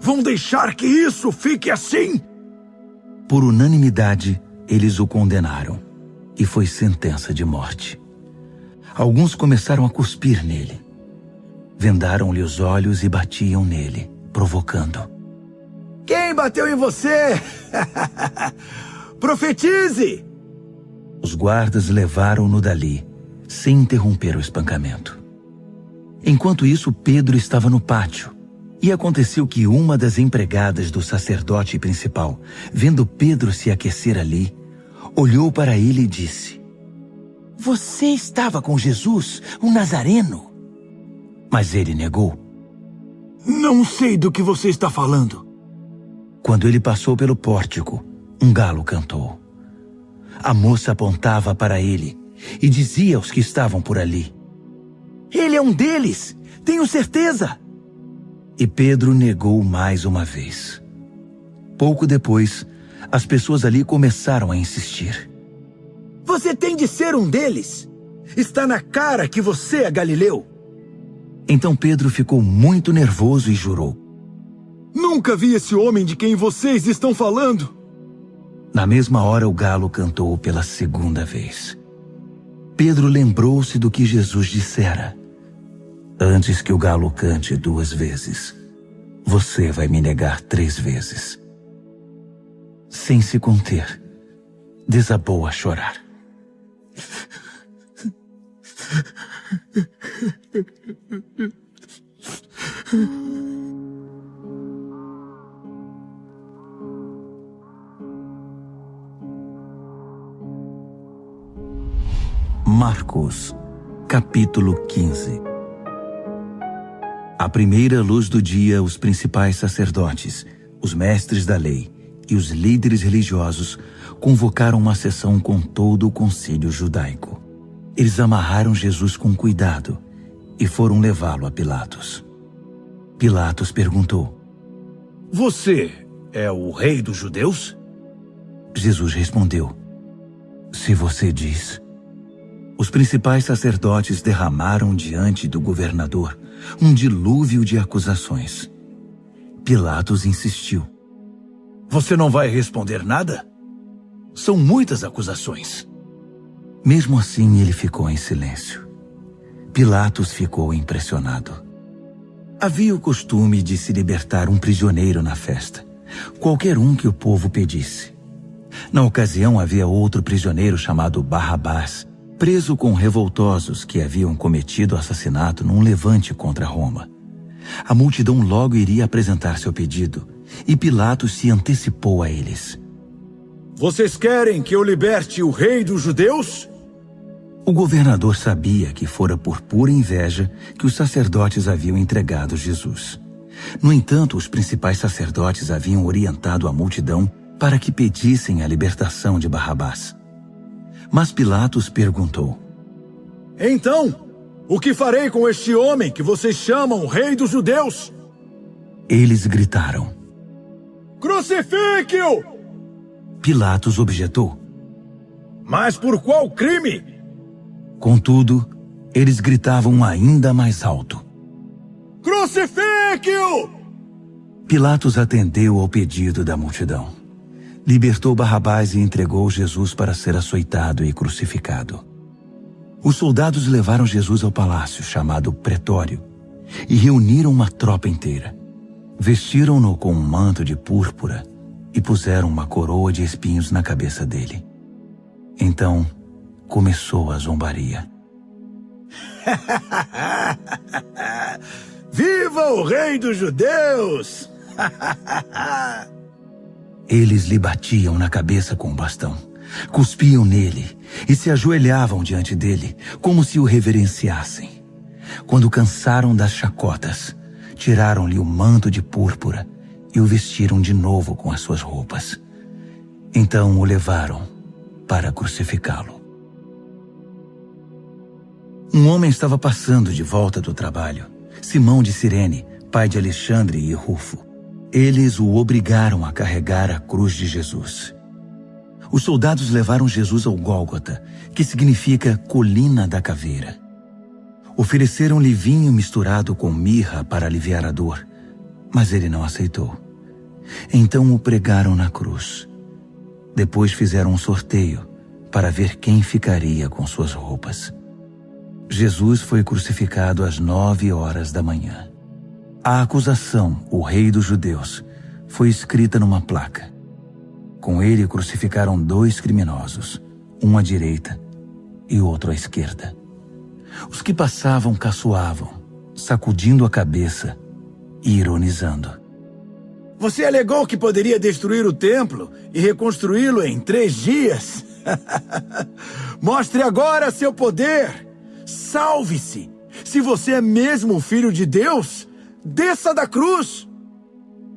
Vão deixar que isso fique assim? Por unanimidade, eles o condenaram, e foi sentença de morte. Alguns começaram a cuspir nele. Vendaram-lhe os olhos e batiam nele, provocando. Quem bateu em você? Profetize! Os guardas levaram-no dali, sem interromper o espancamento. Enquanto isso, Pedro estava no pátio. E aconteceu que uma das empregadas do sacerdote principal, vendo Pedro se aquecer ali, olhou para ele e disse: Você estava com Jesus, o Nazareno? Mas ele negou. Não sei do que você está falando. Quando ele passou pelo pórtico, um galo cantou. A moça apontava para ele e dizia aos que estavam por ali: Ele é um deles, tenho certeza. E Pedro negou mais uma vez. Pouco depois, as pessoas ali começaram a insistir. Você tem de ser um deles. Está na cara que você é Galileu. Então Pedro ficou muito nervoso e jurou: Nunca vi esse homem de quem vocês estão falando. Na mesma hora, o galo cantou pela segunda vez. Pedro lembrou-se do que Jesus dissera: antes que o galo cante 2 vezes, você vai me negar 3 vezes. Sem se conter, desabou a chorar. Marcos, capítulo 15. À primeira luz do dia, os principais sacerdotes, os mestres da lei e os líderes religiosos convocaram uma sessão com todo o concílio judaico. Eles amarraram Jesus com cuidado e foram levá-lo a Pilatos. Pilatos perguntou: Você é o rei dos judeus? Jesus respondeu: se você diz. Os principais sacerdotes derramaram diante do governador um dilúvio de acusações. Pilatos insistiu: Você não vai responder nada? São muitas acusações. Mesmo assim, ele ficou em silêncio. Pilatos ficou impressionado. Havia o costume de se libertar um prisioneiro na festa, qualquer um que o povo pedisse. Na ocasião, havia outro prisioneiro chamado Barrabás, preso com revoltosos que haviam cometido assassinato num levante contra Roma. A multidão logo iria apresentar seu pedido, e Pilatos se antecipou a eles. Vocês querem que eu liberte o rei dos judeus? O governador sabia que fora por pura inveja que os sacerdotes haviam entregado Jesus. No entanto, os principais sacerdotes haviam orientado a multidão para que pedissem a libertação de Barrabás. Mas Pilatos perguntou: Então, o que farei com este homem que vocês chamam rei dos judeus? Eles gritaram: Crucifique-o! Pilatos objetou: Mas por qual crime? Contudo, eles gritavam ainda mais alto: Crucifique-o! Pilatos atendeu ao pedido da multidão. Libertou Barrabás e entregou Jesus para ser açoitado e crucificado. Os soldados levaram Jesus ao palácio, chamado Pretório, e reuniram uma tropa inteira. Vestiram-no com um manto de púrpura e puseram uma coroa de espinhos na cabeça dele. Então, começou a zombaria. Viva o rei dos judeus! Eles lhe batiam na cabeça com um bastão, cuspiam nele e se ajoelhavam diante dele, como se o reverenciassem. Quando cansaram das chacotas, tiraram-lhe o manto de púrpura e o vestiram de novo com as suas roupas. Então o levaram para crucificá-lo. Um homem estava passando de volta do trabalho, Simão de Cirene, pai de Alexandre e Rufo. Eles o obrigaram a carregar a cruz de Jesus. Os soldados levaram Jesus ao Gólgota, que significa colina da caveira. Ofereceram-lhe vinho misturado com mirra para aliviar a dor, mas ele não aceitou. Então o pregaram na cruz. Depois fizeram um sorteio para ver quem ficaria com suas roupas. Jesus foi crucificado às 9 horas da manhã. A acusação, o rei dos judeus, foi escrita numa placa. Com ele crucificaram 2 criminosos, um à direita e outro à esquerda. Os que passavam caçoavam, sacudindo a cabeça e ironizando. Você alegou que poderia destruir o templo e reconstruí-lo em 3 dias? Mostre agora seu poder! Salve-se! Se você é mesmo o Filho de Deus, desça da cruz!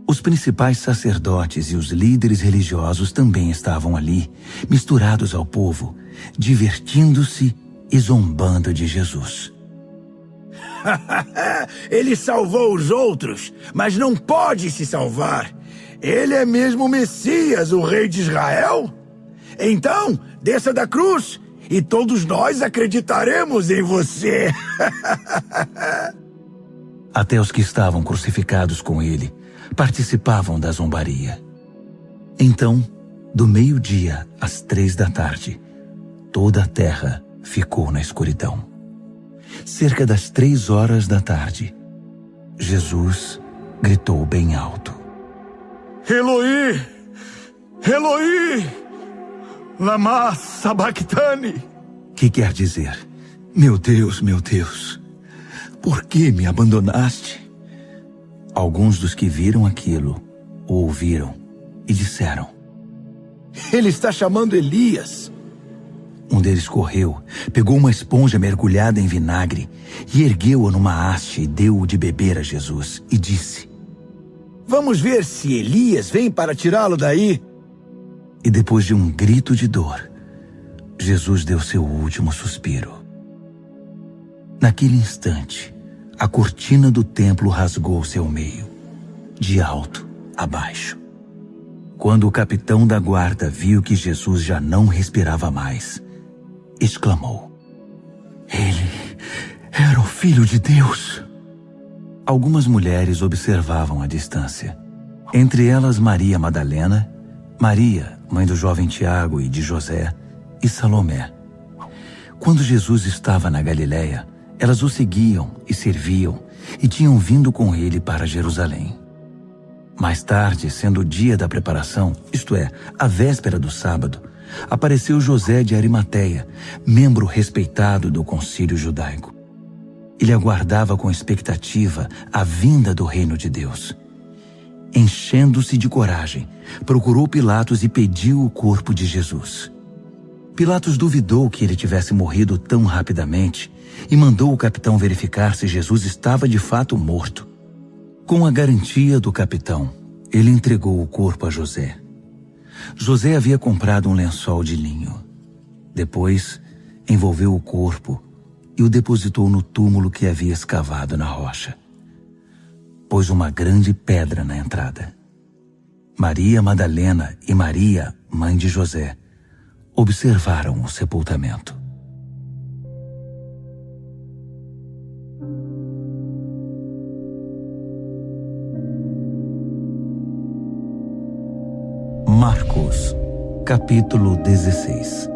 Os principais sacerdotes e os líderes religiosos também estavam ali, misturados ao povo, divertindo-se e zombando de Jesus. Ele salvou os outros, mas não pode se salvar. Ele é mesmo o Messias, o rei de Israel? Então, desça da cruz e todos nós acreditaremos em você. Até os que estavam crucificados com ele participavam da zombaria. Então, Do meio-dia às 3 da tarde, toda a terra ficou na escuridão. Cerca das 3 horas da tarde, Jesus gritou bem alto: Eloi, Eloi, lama sabachthani. Que quer dizer: meu Deus, por que me abandonaste? Alguns dos que viram aquilo o ouviram e disseram: Ele está chamando Elias. Um deles correu, pegou uma esponja mergulhada em vinagre e ergueu-a numa haste e deu-o de beber a Jesus e disse: Vamos ver se Elias vem para tirá-lo daí. E depois de um grito de dor, Jesus deu seu último suspiro. Naquele instante, a cortina do templo rasgou-se ao meio, de alto a baixo. Quando o capitão da guarda viu que Jesus já não respirava mais, exclamou: Ele era o Filho de Deus. Algumas mulheres observavam à distância. Entre elas Maria Madalena, Maria, mãe do jovem Tiago e de José, e Salomé. Quando Jesus estava na Galileia, elas o seguiam e serviam e tinham vindo com ele para Jerusalém. Mais tarde, sendo o dia da preparação, isto é, a véspera do sábado, apareceu José de Arimateia, membro respeitado do concílio judaico. Ele aguardava com expectativa a vinda do reino de Deus. Enchendo-se de coragem, procurou Pilatos e pediu o corpo de Jesus. Pilatos duvidou que ele tivesse morrido tão rapidamente e mandou o capitão verificar se Jesus estava de fato morto. Com a garantia do capitão, ele entregou o corpo a José. José havia comprado um lençol de linho. Depois, envolveu o corpo e o depositou no túmulo que havia escavado na rocha. Pôs uma grande pedra na entrada. Maria Madalena e Maria, mãe de José, observaram o sepultamento. Marcos, capítulo 16.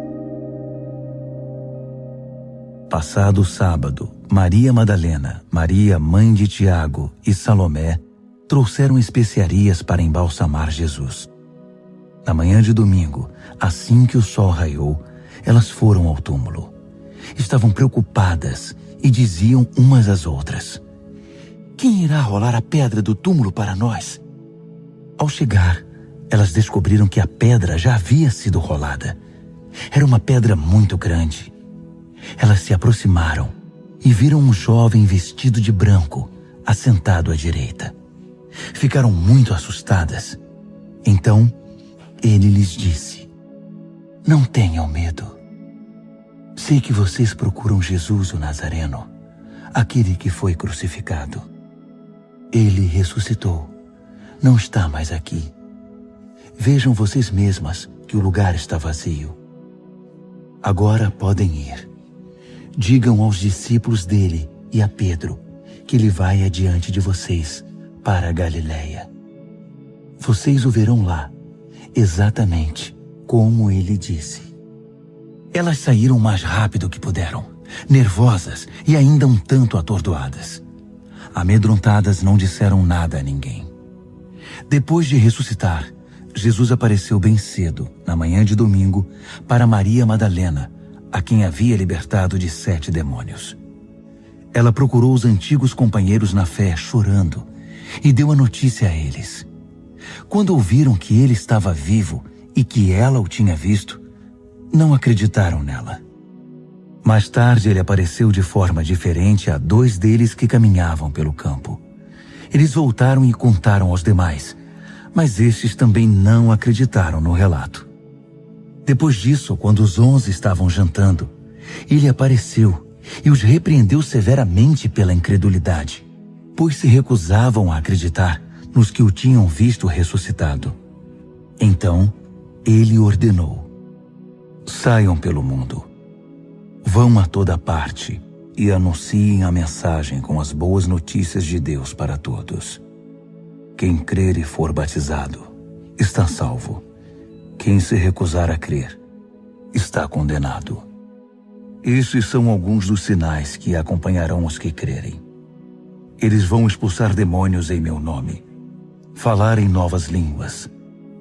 Passado o sábado, Maria Madalena, Maria, mãe de Tiago e Salomé trouxeram especiarias para embalsamar Jesus. Na manhã de domingo, assim que o sol raiou, elas foram ao túmulo. Estavam preocupadas e diziam umas às outras: Quem irá rolar a pedra do túmulo para nós? Ao chegar, elas descobriram que a pedra já havia sido rolada. Era uma pedra muito grande. Elas se aproximaram e viram um jovem vestido de branco, assentado à direita. Ficaram muito assustadas. Então, ele lhes disse: Não tenham medo. Sei que vocês procuram Jesus o Nazareno, aquele que foi crucificado. Ele ressuscitou. Não está mais aqui. Vejam vocês mesmas que o lugar está vazio. Agora podem ir. Digam aos discípulos dele e a Pedro que ele vai adiante de vocês para a Galileia. Vocês o verão lá, exatamente como ele disse. Elas saíram o mais rápido que puderam, nervosas e ainda um tanto atordoadas. Amedrontadas, não disseram nada a ninguém. Depois de ressuscitar, Jesus apareceu bem cedo, na manhã de domingo, para Maria Madalena, a quem havia libertado de 7 demônios. Ela procurou os antigos companheiros na fé, chorando, e deu a notícia a eles. Quando ouviram que ele estava vivo e que ela o tinha visto, não acreditaram nela. Mais tarde, ele apareceu de forma diferente a 2 deles que caminhavam pelo campo. Eles voltaram e contaram aos demais, mas estes também não acreditaram no relato. Depois disso, quando os 11 estavam jantando, ele apareceu e os repreendeu severamente pela incredulidade, pois se recusavam a acreditar nos que o tinham visto ressuscitado. Então, ele ordenou: Saiam pelo mundo. Vão a toda parte e anunciem a mensagem com as boas notícias de Deus para todos. Quem crer e for batizado está salvo. Quem se recusar a crer está condenado. Estes são alguns dos sinais que acompanharão os que crerem. Eles vão expulsar demônios em meu nome, falar em novas línguas,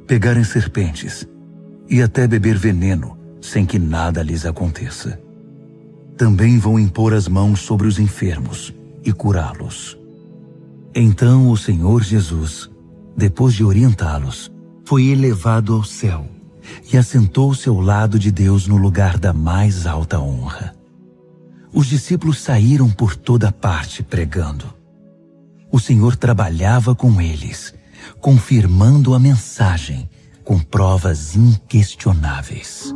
pegar em serpentes e até beber veneno sem que nada lhes aconteça. Também vão impor as mãos sobre os enfermos e curá-los. Então o Senhor Jesus, depois de orientá-los, foi elevado ao céu e assentou-se ao lado de Deus no lugar da mais alta honra. Os discípulos saíram por toda parte pregando. O Senhor trabalhava com eles, confirmando a mensagem com provas inquestionáveis.